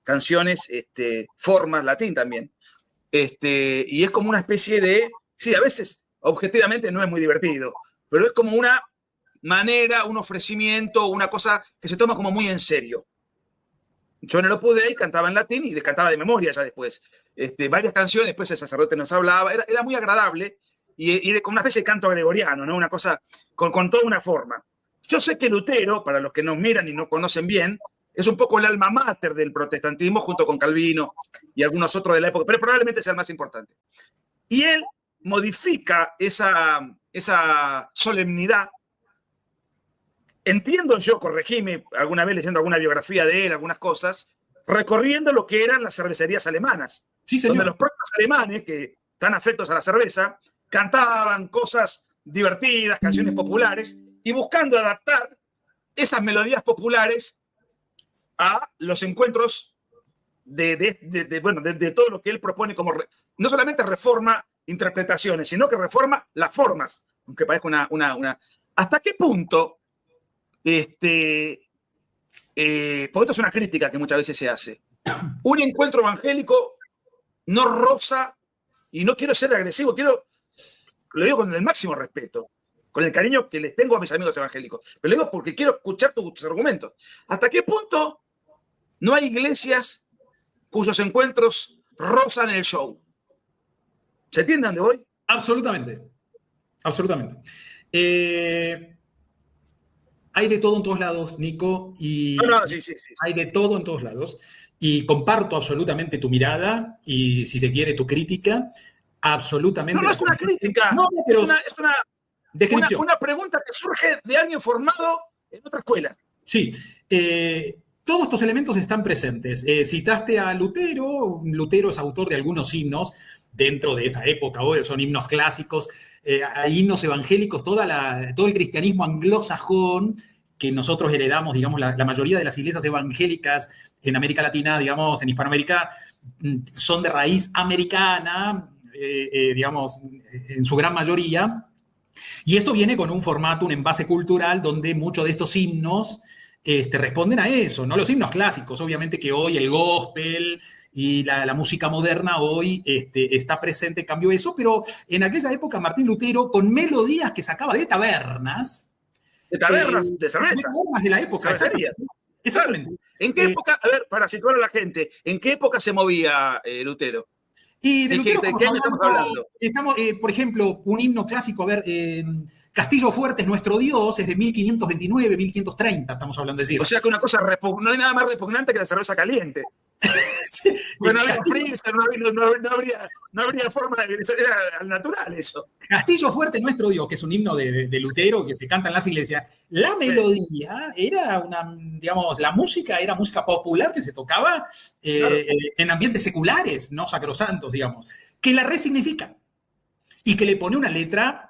Canciones, formas, latín también. Y es como una especie de... Sí, a veces, objetivamente, no es muy divertido, pero es como una manera, un ofrecimiento, una cosa que se toma como muy en serio. Yo en el Opus Dei cantaba en latín y cantaba de memoria ya después. Varias canciones, después el sacerdote nos hablaba, era muy agradable y con una especie de canto gregoriano, ¿no? Una cosa con toda una forma. Yo sé que Lutero, para los que nos miran y no conocen bien, es un poco el alma mater del protestantismo junto con Calvino y algunos otros de la época, pero probablemente sea el más importante. Y él modifica esa solemnidad. Entiendo yo, corregime alguna vez leyendo alguna biografía de él, algunas cosas, recorriendo lo que eran las cervecerías alemanas, Sí, señor. donde los propios alemanes, que están afectos a la cerveza, cantaban cosas divertidas, canciones populares, y buscando adaptar esas melodías populares a los encuentros de todo lo que él propone como, no solamente reforma interpretaciones, sino que reforma las formas, aunque parezca una... ¿Hasta qué punto? Porque esto es una crítica que muchas veces se hace. Un encuentro evangélico no roza, y no quiero ser agresivo, lo digo con el máximo respeto, con el cariño que les tengo a mis amigos evangélicos, pero lo digo porque quiero escuchar tus argumentos. ¿Hasta qué punto no hay iglesias cuyos encuentros rozan el show? ¿Se entiende a dónde voy? Absolutamente. Absolutamente. Hay de todo en todos lados, Nico, y Sí. hay de todo en todos lados. Y comparto absolutamente tu mirada y, si se quiere, tu crítica. Absolutamente. No es una crítica. No, pero es una pregunta que surge de alguien formado en otra escuela. Sí. Todos estos elementos están presentes. Citaste a Lutero. Lutero es autor de algunos himnos dentro de esa época. Hoy son himnos clásicos. Hay himnos evangélicos, todo el cristianismo anglosajón que nosotros heredamos, digamos, la mayoría de las iglesias evangélicas en América Latina, digamos, en Hispanoamérica, son de raíz americana, digamos, en su gran mayoría. Y esto viene con un formato, un envase cultural, donde muchos de estos himnos responden a eso, ¿no? Los himnos clásicos, obviamente que hoy el gospel y la música moderna hoy está presente, cambió eso, pero en aquella época Martín Lutero, con melodías que sacaba de tabernas. De tabernas, de cerveza. De tabernas de la época. Exactamente. ¿En qué época, a ver, para situar a la gente, en qué época se movía Lutero? Y de Lutero ¿De qué año estamos hablando? Por ejemplo, un himno clásico, a ver, Castillo Fuerte es nuestro Dios, es de 1529, 1530, estamos hablando de decir. O sea que una cosa, no hay nada más repugnante que la cerveza caliente. Sí. Bueno, no había freezer, no habría forma de egresar, era al natural eso. Castillo Fuerte nuestro Dios, que es un himno de Lutero que se canta en las iglesias. La melodía era digamos, la música era música popular que se tocaba claro, en ambientes seculares, no sacrosantos, digamos, que la resignifica y que le pone una letra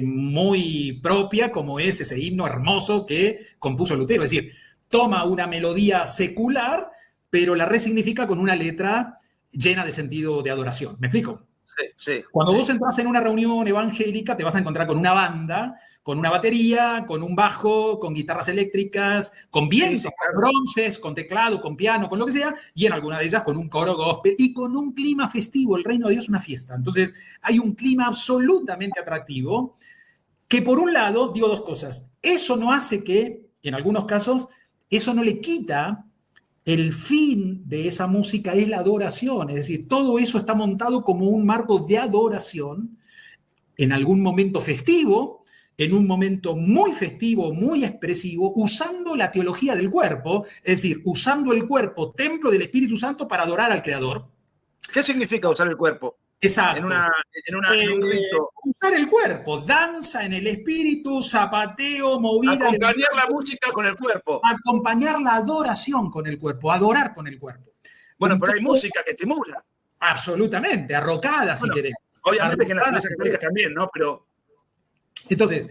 muy propia, como es ese himno hermoso que compuso Lutero. Es decir, toma una melodía secular, pero la resignifica con una letra llena de sentido de adoración. ¿Me explico? Sí. Cuando vos entras en una reunión evangélica, te vas a encontrar con una banda, con una batería, con un bajo, con guitarras eléctricas, con vientos, claro, con bronces, con teclado, con piano, con lo que sea, y en alguna de ellas con un coro gospel y con un clima festivo. El reino de Dios es una fiesta. Entonces, hay un clima absolutamente atractivo que, por un lado, digo dos cosas. Eso no hace que, en algunos casos, eso no le quita el fin de esa música es la adoración, es decir, todo eso está montado como un marco de adoración en algún momento festivo, en un momento muy festivo, muy expresivo, usando la teología del cuerpo, es decir, usando el cuerpo, templo del Espíritu Santo, para adorar al Creador. ¿Qué significa usar el cuerpo? Exacto. En un rito. Usar el cuerpo, danza en el espíritu, zapateo, movida. Acompañar la música con el cuerpo. Acompañar la adoración con el cuerpo, adorar con el cuerpo. Bueno, pero hay música que estimula. Absolutamente, arrocada, si querés. Obviamente que en las iglesias católicas también, ¿no? Entonces,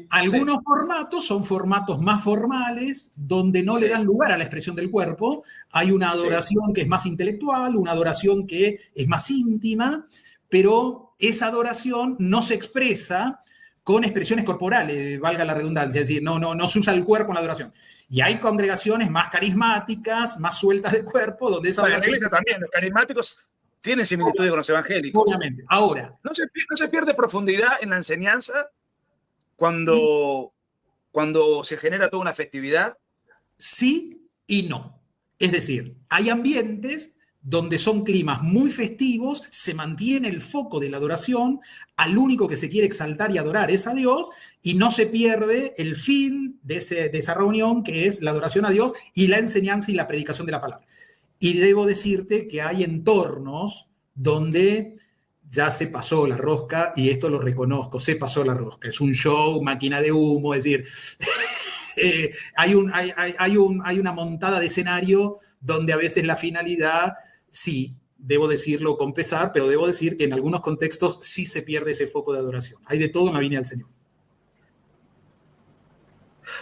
algunos formatos son formatos más formales, donde no le dan lugar a la expresión del cuerpo. Hay una adoración que es más intelectual, una adoración que es más íntima, pero esa adoración no se expresa con expresiones corporales, valga la redundancia, es decir, no se usa el cuerpo en la adoración. Y hay congregaciones más carismáticas, más sueltas de cuerpo, donde esa adoración... En la iglesia también, los carismáticos tienen similitudes con los evangélicos. Obviamente. Ahora, ¿No se pierde profundidad en la enseñanza cuando se genera toda una festividad? Sí y no. Es decir, hay ambientes donde son climas muy festivos, se mantiene el foco de la adoración, al único que se quiere exaltar y adorar es a Dios, y no se pierde el fin de esa reunión, que es la adoración a Dios y la enseñanza y la predicación de la palabra. Y debo decirte que hay entornos donde ya se pasó la rosca, y esto lo reconozco, se pasó la rosca. Es un show, máquina de humo, es decir, hay una montada de escenario donde a veces la finalidad, sí, debo decirlo con pesar, pero debo decir que en algunos contextos sí se pierde ese foco de adoración. Hay de todo en la viña del Señor.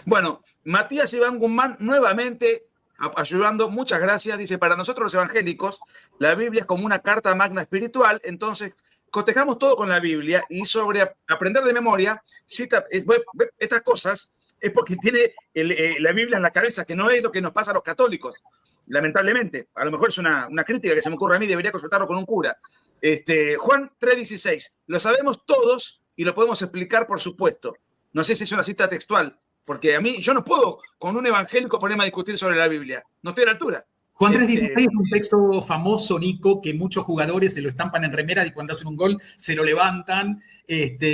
Bueno, Matías Iván Guzmán nuevamente ayudando, muchas gracias. Dice, para nosotros los evangélicos, la Biblia es como una carta magna espiritual, entonces cotejamos todo con la Biblia, y sobre aprender de memoria, cita estas cosas, es porque tiene la Biblia en la cabeza, que no es lo que nos pasa a los católicos, lamentablemente. A lo mejor es una crítica que se me ocurre a mí, debería consultarlo con un cura. Juan 3:16, lo sabemos todos y lo podemos explicar, por supuesto. No sé si es una cita textual, porque yo no puedo con un evangélico ponerme a discutir sobre la Biblia. No estoy a la altura. Juan 3:16 es un texto famoso, Nico, que muchos jugadores se lo estampan en remera y cuando hacen un gol se lo levantan.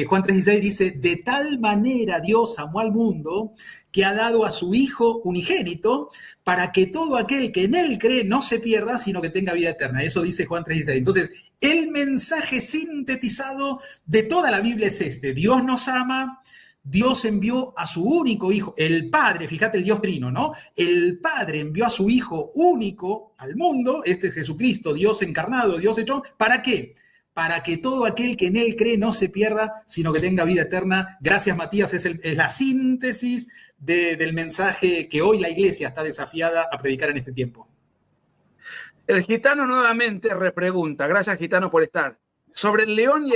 Juan 3:16 dice, de tal manera Dios amó al mundo que ha dado a su Hijo unigénito para que todo aquel que en Él cree no se pierda, sino que tenga vida eterna. Eso dice Juan 3:16. Entonces, el mensaje sintetizado de toda la Biblia es este. Dios nos ama. Dios envió a su único Hijo, el Padre, fíjate el Dios trino, ¿no? El Padre envió a su Hijo único al mundo, este es Jesucristo, Dios encarnado, Dios hecho, ¿para qué? Para que todo aquel que en Él cree no se pierda, sino que tenga vida eterna. Gracias, Matías, es la síntesis del mensaje que hoy la Iglesia está desafiada a predicar en este tiempo. El gitano nuevamente repregunta, gracias gitano por estar, sobre el león y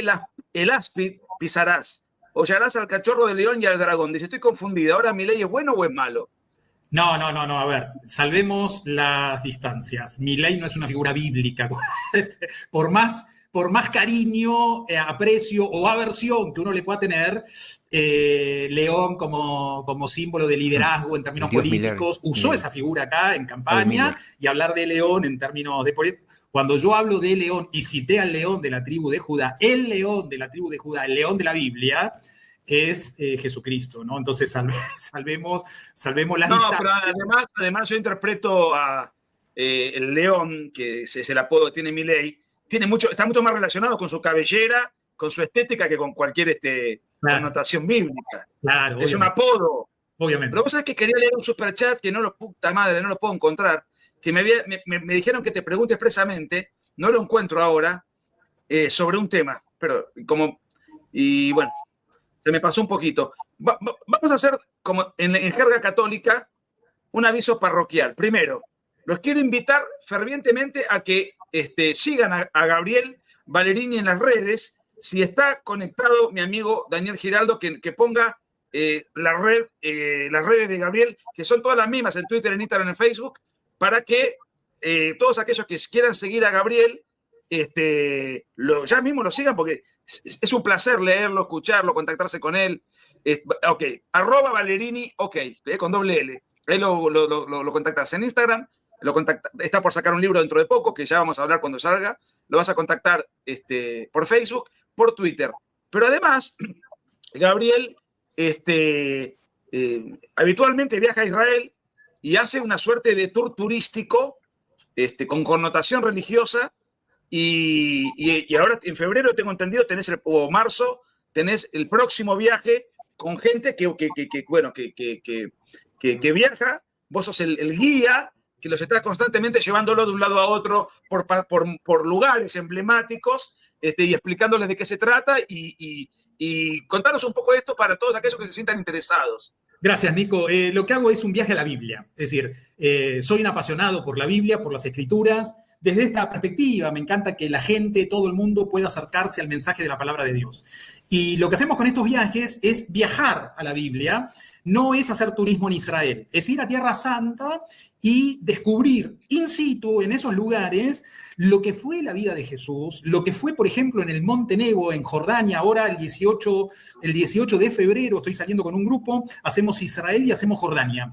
el áspid pisarás. Hollarás al cachorro del león y al dragón. Dice, estoy confundida. ¿Ahora mi ley es bueno o es malo? No. A ver, salvemos las distancias. Mi ley no es una figura bíblica. Por más cariño, aprecio o aversión que uno le pueda tener, León como símbolo de liderazgo en términos políticos, usó esa figura acá en campaña, y hablar de León en términos de política. Cuando yo hablo de león y cité al león de la tribu de Judá, el león de la tribu de Judá, el león de la Biblia, es Jesucristo, ¿no? Entonces salvemos las distancias. Pero además yo interpreto a el león, que es el apodo que tiene Milei, está mucho más relacionado con su cabellera, con su estética, que con cualquier connotación bíblica. Claro, es un apodo. Obviamente. Pero vos sabés que quería leer un superchat que no lo puedo encontrar, que me dijeron que te pregunte expresamente, no lo encuentro ahora, sobre un tema, y bueno, se me pasó un poquito. Vamos a hacer, como en jerga católica, un aviso parroquial. Primero, los quiero invitar fervientemente a que sigan a Gabriel Ballerini en las redes. Si está conectado mi amigo Daniel Giraldo, que ponga las redes de Gabriel, que son todas las mismas en Twitter, en Instagram, en Facebook, para que todos aquellos que quieran seguir a Gabriel ya mismo lo sigan, porque es un placer leerlo, escucharlo, contactarse con él. @Ballerini, con doble L. Ahí lo contactas en Instagram, está por sacar un libro dentro de poco, que ya vamos a hablar cuando salga. Lo vas a contactar por Facebook, por Twitter. Pero además, Gabriel habitualmente viaja a Israel y hace una suerte de tour turístico con connotación religiosa. Y ahora en febrero, tengo entendido, o marzo, tenés el próximo viaje con gente que viaja. Vos sos el guía que los está constantemente llevándolo de un lado a otro por lugares emblemáticos y explicándoles de qué se trata y contanos un poco esto para todos aquellos que se sientan interesados. Gracias, Nico. Lo que hago es un viaje a la Biblia. Es decir, soy un apasionado por la Biblia, por las Escrituras. Desde esta perspectiva, me encanta que la gente, todo el mundo pueda acercarse al mensaje de la palabra de Dios. Y lo que hacemos con estos viajes es viajar a la Biblia. No es hacer turismo en Israel, es ir a Tierra Santa y descubrir in situ, en esos lugares, lo que fue la vida de Jesús, lo que fue, por ejemplo, en el Monte Nebo, en Jordania. Ahora el 18 de febrero estoy saliendo con un grupo, hacemos Israel y hacemos Jordania.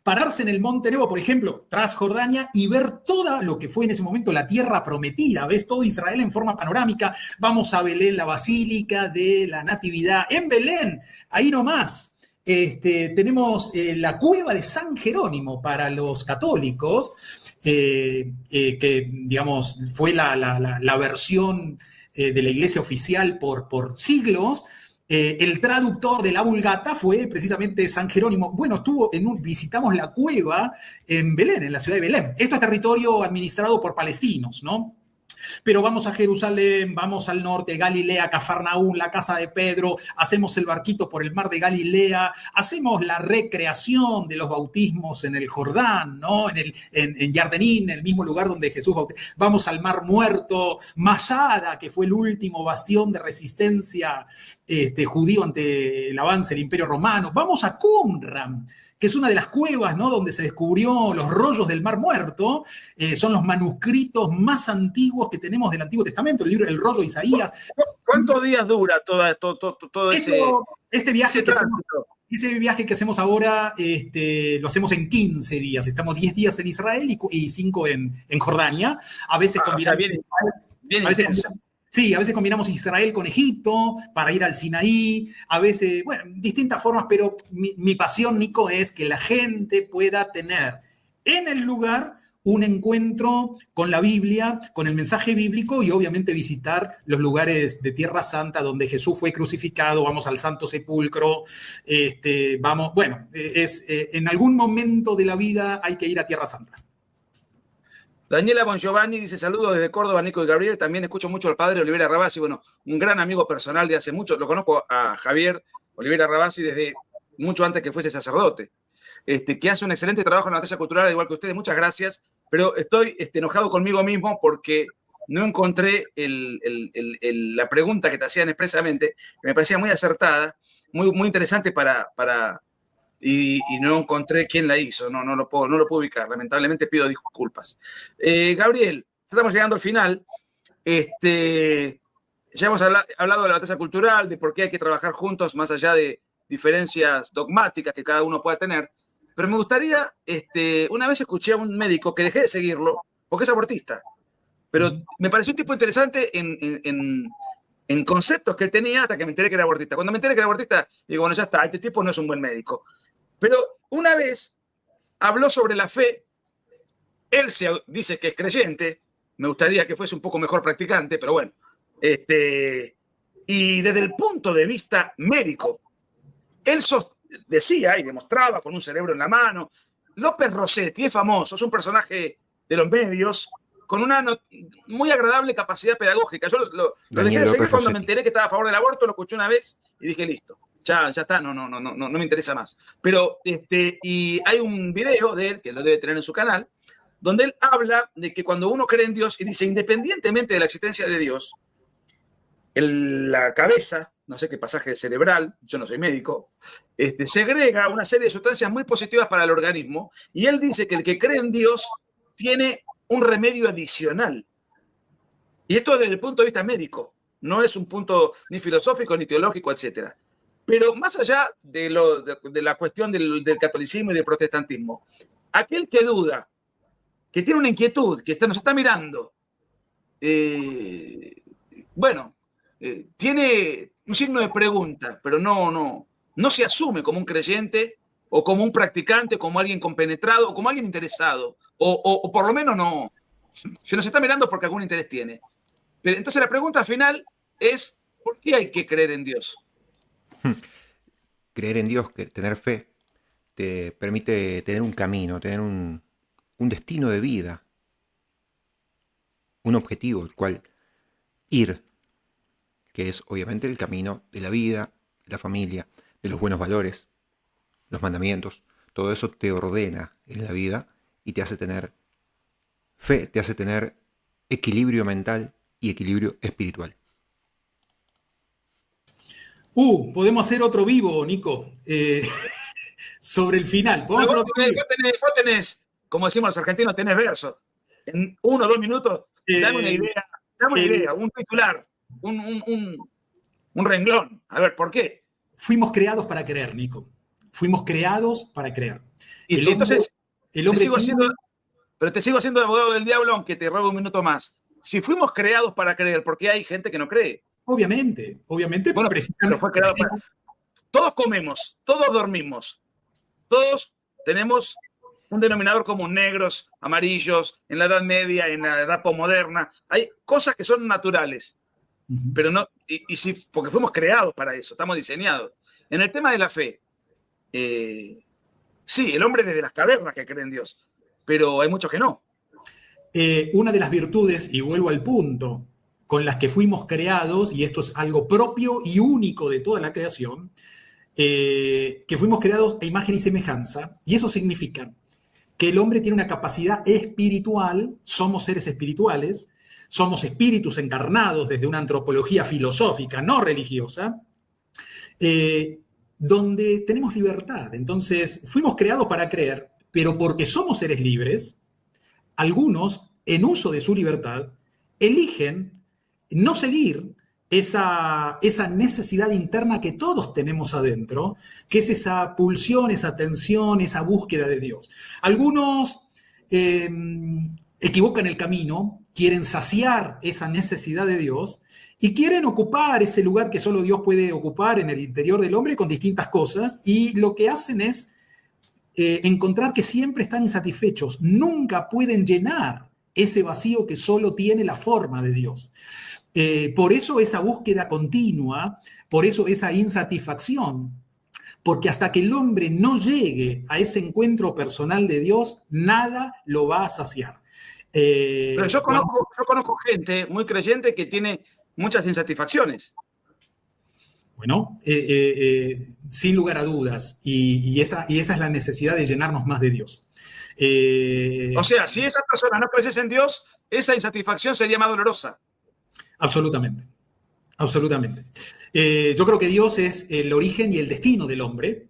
Pararse en el Monte Nebo, por ejemplo, tras Jordania, y ver todo lo que fue en ese momento la tierra prometida. Ves todo Israel en forma panorámica. Vamos a Belén, la Basílica de la Natividad. En Belén, ahí nomás, tenemos la cueva de San Jerónimo para los católicos, que, digamos, fue la versión de la iglesia oficial por siglos. El traductor de la Vulgata fue precisamente San Jerónimo. Bueno, visitamos la cueva en Belén, en la ciudad de Belén. Esto es territorio administrado por palestinos, ¿no? Pero vamos a Jerusalén, vamos al norte, Galilea, Cafarnaúm, la casa de Pedro, hacemos el barquito por el mar de Galilea, hacemos la recreación de los bautismos en el Jordán, ¿no? En Yardenín, el mismo lugar donde Jesús bautizó. Vamos al Mar Muerto, Masada, que fue el último bastión de resistencia judío ante el avance del Imperio Romano. Vamos a Qumran, que es una de las cuevas, ¿no?, donde se descubrió los rollos del Mar Muerto. Son los manuscritos más antiguos que tenemos del Antiguo Testamento, el libro del rollo de Isaías. ¿Cuántos días dura todo este viaje? Ese viaje que hacemos ahora lo hacemos en 15 días. Estamos 10 días en Israel y 5 en Jordania. A veces combinamos... Bien Sí, a veces combinamos Israel con Egipto para ir al Sinaí, a veces, bueno, distintas formas, pero mi pasión, Nico, es que la gente pueda tener en el lugar un encuentro con la Biblia, con el mensaje bíblico y obviamente visitar los lugares de Tierra Santa donde Jesús fue crucificado. Vamos al Santo Sepulcro, en algún momento de la vida hay que ir a Tierra Santa. Daniela Bongiovanni dice: saludos desde Córdoba, Nico y Gabriel. También escucho mucho al padre Olivera Rabasi, bueno, un gran amigo personal de hace mucho. Lo conozco a Javier Olivera Rabasi desde mucho antes que fuese sacerdote, que hace un excelente trabajo en la batalla cultural, igual que ustedes. Muchas gracias, pero estoy enojado conmigo mismo porque no encontré la pregunta que te hacían expresamente, que me parecía muy acertada, muy interesante y no encontré quién la hizo, no lo puedo ubicar, lamentablemente pido disculpas. Gabriel, estamos llegando al final. Ya hemos hablado de la batalla cultural, de por qué hay que trabajar juntos más allá de diferencias dogmáticas que cada uno pueda tener, pero me gustaría, una vez escuché a un médico que dejé de seguirlo, porque es abortista, pero me pareció un tipo interesante en conceptos que él tenía hasta que me enteré que era abortista. Cuando me enteré que era abortista, digo, bueno, ya está, este tipo no es un buen médico. Pero una vez habló sobre la fe, él se dice que es creyente, me gustaría que fuese un poco mejor practicante, pero bueno. Y desde el punto de vista médico, él decía y demostraba con un cerebro en la mano. López Rossetti es famoso, es un personaje de los medios con una muy agradable capacidad pedagógica. Yo lo dejé de seguir cuando me enteré que estaba a favor del aborto, lo escuché una vez y dije, listo. Ya está, no me interesa más. Pero, y hay un video de él, que lo debe tener en su canal, donde él habla de que cuando uno cree en Dios, y dice, independientemente de la existencia de Dios, la cabeza, no sé qué pasaje cerebral, yo no soy médico, segrega una serie de sustancias muy positivas para el organismo, y él dice que el que cree en Dios tiene un remedio adicional. Y esto desde el punto de vista médico, no es un punto ni filosófico, ni teológico, etcétera. Pero más allá de la cuestión del catolicismo y del protestantismo, aquel que duda que tiene una inquietud, que nos está mirando, bueno, tiene un signo de pregunta, pero no se asume como un creyente o como un practicante, como alguien compenetrado o como alguien interesado, o por lo menos no, se nos está mirando porque algún interés tiene. Pero entonces la pregunta final es, ¿por qué hay que creer en Dios? Creer en Dios, tener fe, te permite tener un camino, tener un destino de vida, un objetivo al cual ir, que es obviamente el camino de la vida, de la familia, de los buenos valores, los mandamientos. Todo eso te ordena en la vida y te hace tener fe, te hace tener equilibrio mental y equilibrio espiritual. Podemos hacer otro vivo, Nico, sobre el final. Podemos hacer Vos otro vivo. tenés, como decimos los argentinos, tenés verso. En 1 o 2 minutos, dame una idea, un titular, un renglón. A ver, ¿por qué? Fuimos creados para creer, Nico. Fuimos creados para creer. Y entonces, el hombre te sigo haciendo abogado del diablo, aunque te robe un minuto más. Si fuimos creados para creer, ¿por qué hay gente que no cree? Obviamente, Bueno, pero fue creado para... Todos comemos, todos dormimos, todos tenemos un denominador común: negros, amarillos, en la Edad Media, en la Edad Posmoderna. Hay cosas que son naturales, pero no, sí, porque fuimos creados para eso, estamos diseñados. En el tema de la fe, sí, el hombre desde las cavernas que cree en Dios, pero hay muchos que no. Una de las virtudes, y vuelvo al punto, con las que fuimos creados, y esto es algo propio y único de toda la creación, que fuimos creados a imagen y semejanza, y eso significa que el hombre tiene una capacidad espiritual, somos seres espirituales, somos espíritus encarnados desde una antropología filosófica, no religiosa, donde tenemos libertad. Entonces, fuimos creados para creer, pero porque somos seres libres, algunos, en uso de su libertad, eligen no seguir esa necesidad interna que todos tenemos adentro, que es esa pulsión, esa tensión, esa búsqueda de Dios. Algunos equivocan el camino, quieren saciar esa necesidad de Dios y quieren ocupar ese lugar que solo Dios puede ocupar en el interior del hombre con distintas cosas, y lo que hacen es encontrar que siempre están insatisfechos, nunca pueden llenar ese vacío que solo tiene la forma de Dios. Por eso esa búsqueda continua, por eso esa insatisfacción, porque hasta que el hombre no llegue a ese encuentro personal de Dios, nada lo va a saciar. Pero yo conozco gente muy creyente que tiene muchas insatisfacciones. Bueno, sin lugar a dudas, y esa es la necesidad de llenarnos más de Dios. O sea, si esa persona no creyese en Dios, esa insatisfacción sería más dolorosa. Absolutamente, absolutamente. Yo creo que Dios es el origen y el destino del hombre,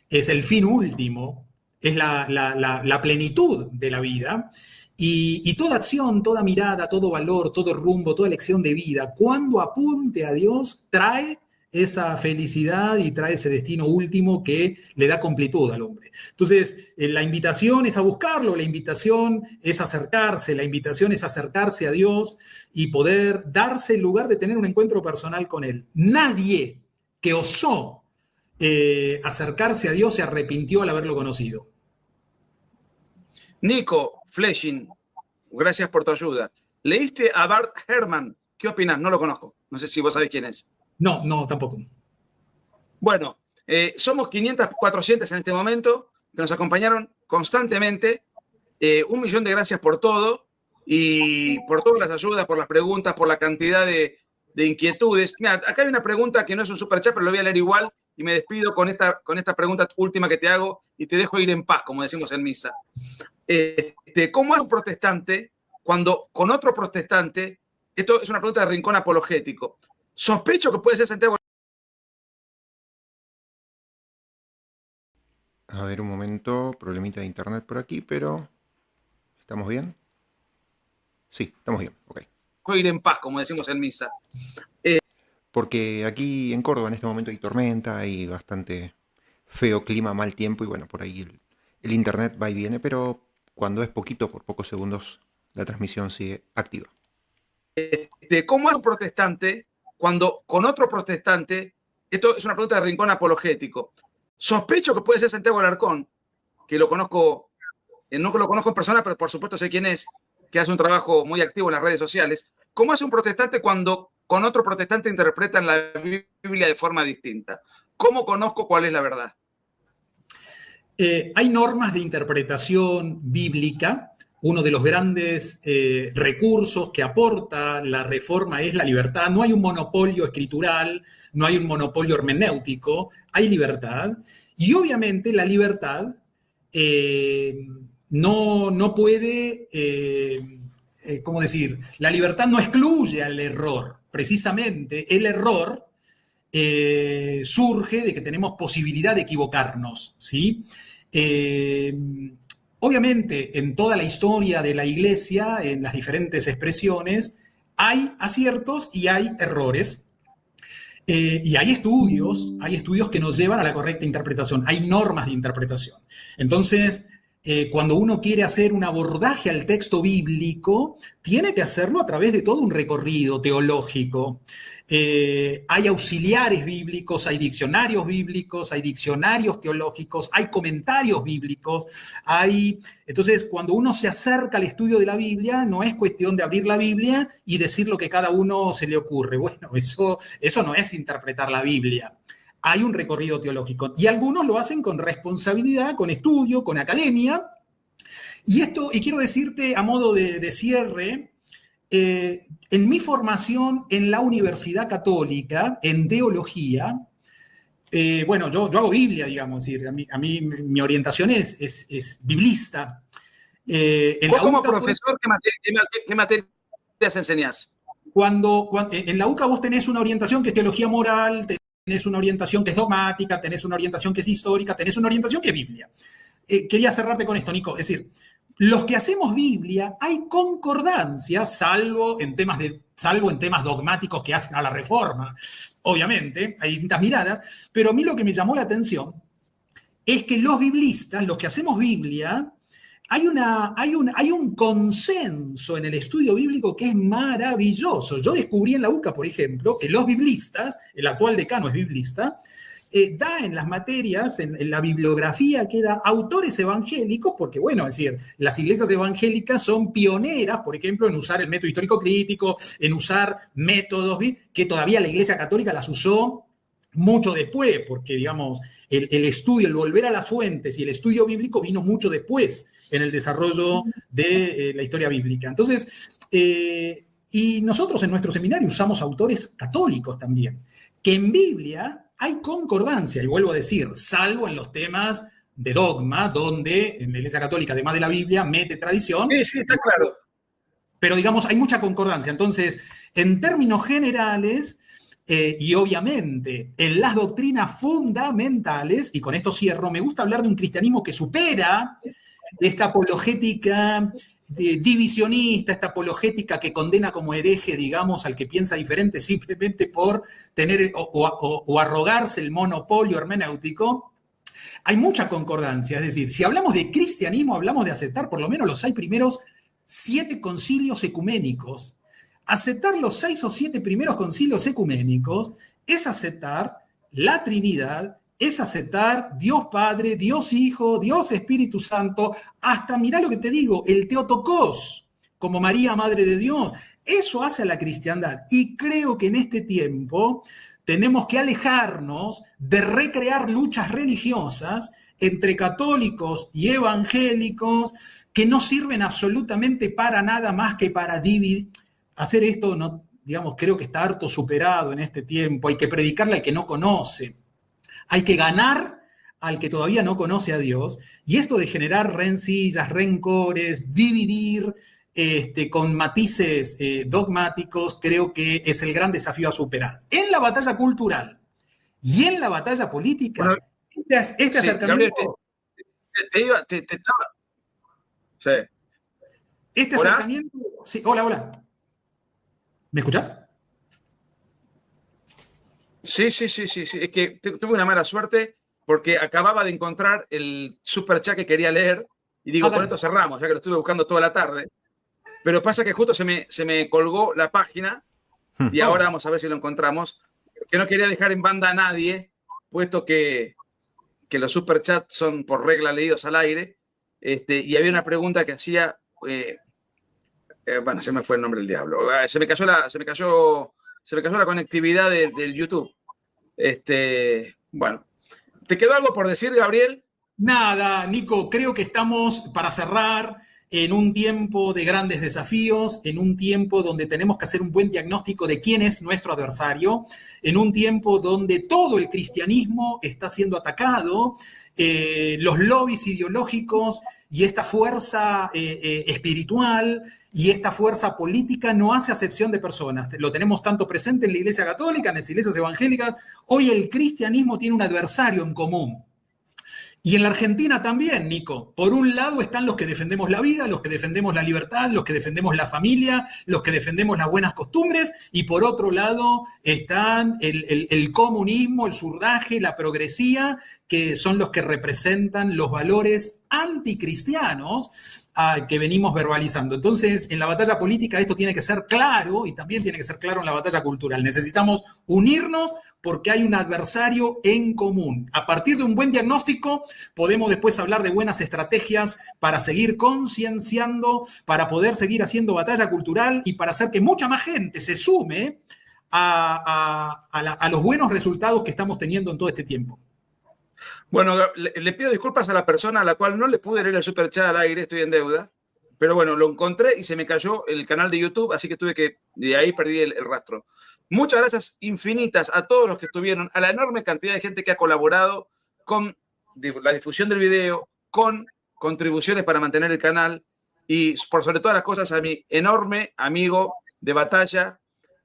es el fin último, es la plenitud de la vida, y toda acción, toda mirada, todo valor, todo rumbo, toda elección de vida, cuando apunte a Dios, trae esa felicidad y trae ese destino último que le da completud al hombre. Entonces, la invitación es a buscarlo, la invitación es acercarse, la invitación es acercarse a Dios y poder darse el lugar de tener un encuentro personal con Él. Nadie que osó acercarse a Dios se arrepintió al haberlo conocido. Nico Fleshing, gracias por tu ayuda. ¿Leíste a Bart Ehrman? ¿Qué opinas? No lo conozco. No sé si vos sabés quién es. No, tampoco. Bueno, somos 500, 400 en este momento que nos acompañaron constantemente. 1.000.000 de gracias por todo y por todas las ayudas, por las preguntas, por la cantidad de inquietudes. Mira, acá hay una pregunta que no es un superchat, pero lo voy a leer igual y me despido con esta pregunta última que te hago y te dejo ir en paz, como decimos en misa. ¿Cómo es un protestante cuando con otro protestante, esto es una pregunta de rincón apologético, sospecho que puede ser Santiago? A ver, un momento, problemita de internet por aquí, pero ¿estamos bien? Sí, estamos bien, ok. Ir en paz, como decimos en misa. Porque aquí en Córdoba en este momento hay tormenta, hay bastante feo clima, mal tiempo, y bueno, por ahí el internet va y viene, pero Cuando es poquito, por pocos segundos, la transmisión sigue activa. De cómo es un protestante cuando con otro protestante, esto es una pregunta de rincón apologético, sospecho que puede ser Santiago Alarcón, que lo conozco, no lo conozco en persona, pero por supuesto sé quién es, que hace un trabajo muy activo en las redes sociales. ¿Cómo hace un protestante cuando con otro protestante interpretan la Biblia de forma distinta? ¿Cómo conozco cuál es la verdad? Hay normas de interpretación bíblica. Uno de los grandes recursos que aporta la reforma es la libertad. No hay un monopolio escritural, no hay un monopolio hermenéutico, hay libertad. Y obviamente la libertad no puede, ¿cómo decir? La libertad no excluye al error. Precisamente el error surge de que tenemos posibilidad de equivocarnos, ¿sí? Obviamente, en toda la historia de la Iglesia, en las diferentes expresiones, hay aciertos y hay errores. Y hay estudios que nos llevan a la correcta interpretación, hay normas de interpretación. Entonces, cuando uno quiere hacer un abordaje al texto bíblico, tiene que hacerlo a través de todo un recorrido teológico. Hay auxiliares bíblicos, hay diccionarios teológicos, hay comentarios bíblicos, Entonces, cuando uno se acerca al estudio de la Biblia, no es cuestión de abrir la Biblia y decir lo que cada uno se le ocurre. Bueno, eso no es interpretar la Biblia. Hay un recorrido teológico y algunos lo hacen con responsabilidad, con estudio, con academia. Y quiero decirte a modo de cierre, en mi formación en la Universidad Católica, en teología, bueno, yo hago Biblia, digamos, es decir, a mí mi orientación es biblista. ¿Vos como profesor qué materias enseñás? En la UCA vos tenés una orientación que es teología moral, tenés una orientación que es dogmática, tenés una orientación que es histórica, tenés una orientación que es Biblia. Quería cerrarte con esto, Nico, es decir, los que hacemos Biblia, hay concordancia, salvo en temas dogmáticos que hacen a la Reforma. Obviamente, hay distintas miradas, pero a mí lo que me llamó la atención es que los biblistas, los que hacemos Biblia, hay un consenso en el estudio bíblico que es maravilloso. Yo descubrí en la UCA, por ejemplo, que los biblistas, el actual decano es biblista, da en las materias, en la bibliografía que da autores evangélicos, porque bueno, es decir, las iglesias evangélicas son pioneras, por ejemplo, en usar el método histórico crítico, en usar métodos que todavía la Iglesia Católica las usó mucho después, porque digamos, el estudio, el volver a las fuentes y el estudio bíblico vino mucho después en el desarrollo de la historia bíblica. Entonces, y nosotros en nuestro seminario usamos autores católicos también, que en Biblia hay concordancia, y vuelvo a decir, salvo en los temas de dogma, donde en la Iglesia Católica, además de la Biblia, mete tradición. Sí, está claro. Pero digamos, hay mucha concordancia. Entonces, en términos generales, y obviamente en las doctrinas fundamentales, y con esto cierro, me gusta hablar de un cristianismo que supera esta apologética divisionista, esta apologética que condena como hereje, digamos, al que piensa diferente simplemente por tener o arrogarse el monopolio hermenéutico. Hay mucha concordancia, es decir, si hablamos de cristianismo, hablamos de aceptar por lo menos los 6 primeros 7 concilios ecuménicos. Aceptar los 6 o 7 primeros concilios ecuménicos es aceptar la Trinidad, es aceptar Dios Padre, Dios Hijo, Dios Espíritu Santo, hasta, mirá lo que te digo, el Teotocos, como María, Madre de Dios. Eso hace a la cristiandad. Y creo que en este tiempo tenemos que alejarnos de recrear luchas religiosas entre católicos y evangélicos que no sirven absolutamente para nada más que para dividir. Hacer esto, no, digamos, creo que está harto superado en este tiempo. Hay que predicarle al que no conoce. Hay que ganar al que todavía no conoce a Dios. Y esto de generar rencillas, rencores, dividir con matices dogmáticos, creo que es el gran desafío a superar. En la batalla cultural y en la batalla política, bueno, este acercamiento... Sí. Este ¿Hola? acercamiento... Sí, hola. ¿Me escuchás? Sí. Es que tuve una mala suerte porque acababa de encontrar el super chat que quería leer y digo, con Dale. esto cerramos, ya que lo estuve buscando toda la tarde. Pero pasa que justo se me colgó la página y ahora vamos a ver si lo encontramos. Que no quería dejar en banda a nadie, puesto que los superchats son por regla leídos al aire. Y había una pregunta que hacía, bueno, se me fue el nombre del diablo. Se me cayó la conectividad del YouTube. Bueno, ¿te quedó algo por decir, Gabriel? Nada, Nico, creo que estamos para cerrar en un tiempo de grandes desafíos, en un tiempo donde tenemos que hacer un buen diagnóstico de quién es nuestro adversario, en un tiempo donde todo el cristianismo está siendo atacado, los lobbies ideológicos y esta fuerza espiritual y esta fuerza política no hace acepción de personas. Lo tenemos tanto presente en la Iglesia Católica, en las iglesias evangélicas. Hoy el cristianismo tiene un adversario en común. Y en la Argentina también, Nico. Por un lado están los que defendemos la vida, los que defendemos la libertad, los que defendemos la familia, los que defendemos las buenas costumbres, y por otro lado están el comunismo, el surdaje, la progresía, que son los que representan los valores anticristianos que venimos verbalizando. Entonces, en la batalla política esto tiene que ser claro y también tiene que ser claro en la batalla cultural. Necesitamos unirnos porque hay un adversario en común. A partir de un buen diagnóstico podemos después hablar de buenas estrategias para seguir concienciando, para poder seguir haciendo batalla cultural y para hacer que mucha más gente se sume a los buenos resultados que estamos teniendo en todo este tiempo. Bueno, le pido disculpas a la persona a la cual no le pude leer el superchat al aire, estoy en deuda, pero bueno, lo encontré y se me cayó el canal de YouTube, así que de ahí perdí el rastro. Muchas gracias infinitas a todos los que estuvieron, a la enorme cantidad de gente que ha colaborado con la difusión del video, con contribuciones para mantener el canal y por sobre todas las cosas a mi enorme amigo de batalla,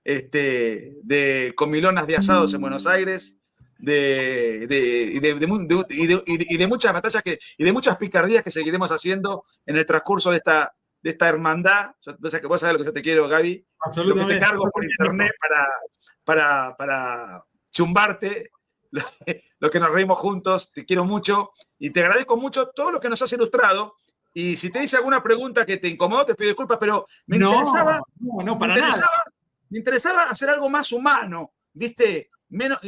de comilonas de asados en Buenos Aires, y de muchas batallas y de muchas picardías que seguiremos haciendo en el transcurso de esta hermandad. Vos sabés lo que yo te quiero, Gaby. Absolutamente. Lo que te cargo por internet para chumbarte, lo que nos reímos juntos. Te quiero mucho y te agradezco mucho todo lo que nos has ilustrado. Y si te hice alguna pregunta que te incomodó, te pido disculpas, pero me interesaba hacer algo más humano, ¿viste? Menos,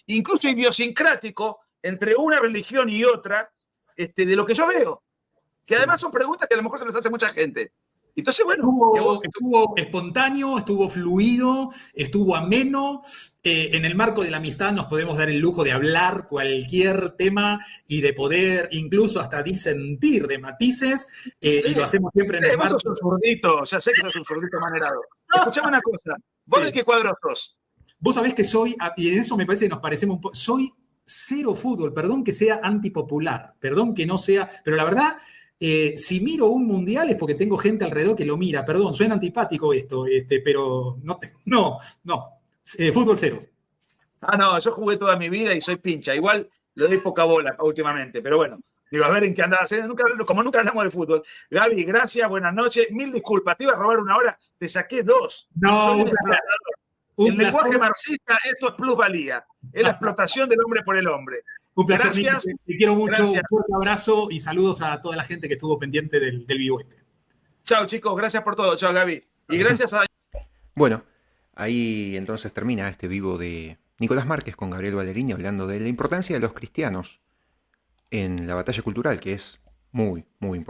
incluso idiosincrático entre una religión y otra, de lo que yo veo. Que además son preguntas que a lo mejor se les hace mucha gente. Entonces, bueno. Estuvo espontáneo, estuvo fluido, estuvo ameno. En el marco de la amistad nos podemos dar el lujo de hablar cualquier tema y de poder incluso hasta disentir de matices. Y lo hacemos siempre en el marco. Vos sos un zurdito, ya sé que sos un zurdito manerado. Escuchame una cosa. ¿Vos de qué cuadro sos? Vos sabés que soy, y en eso me parece que nos parecemos un poco, soy cero fútbol, perdón que sea antipopular, perdón que no sea, pero la verdad, si miro un mundial es porque tengo gente alrededor que lo mira, perdón, suena antipático esto, pero no, fútbol cero. No, yo jugué toda mi vida y soy pincha, igual le doy poca bola últimamente, pero bueno, digo, a ver en qué andabas, como nunca hablamos de fútbol. Gaby, gracias, buenas noches, mil disculpas, te iba a robar una hora, te saqué 2. No, soy un explorador. El lenguaje marxista, esto es plusvalía. Es la explotación del hombre por el hombre. Un placer, gracias. Nico, te quiero mucho. Gracias. Un fuerte abrazo y saludos a toda la gente que estuvo pendiente del vivo este. Chao, chicos. Gracias por todo. Chao, Gaby. Y gracias a... Bueno, ahí entonces termina este vivo de Nicolás Márquez con Gabriel Ballerini hablando de la importancia de los cristianos en la batalla cultural, que es muy, muy importante.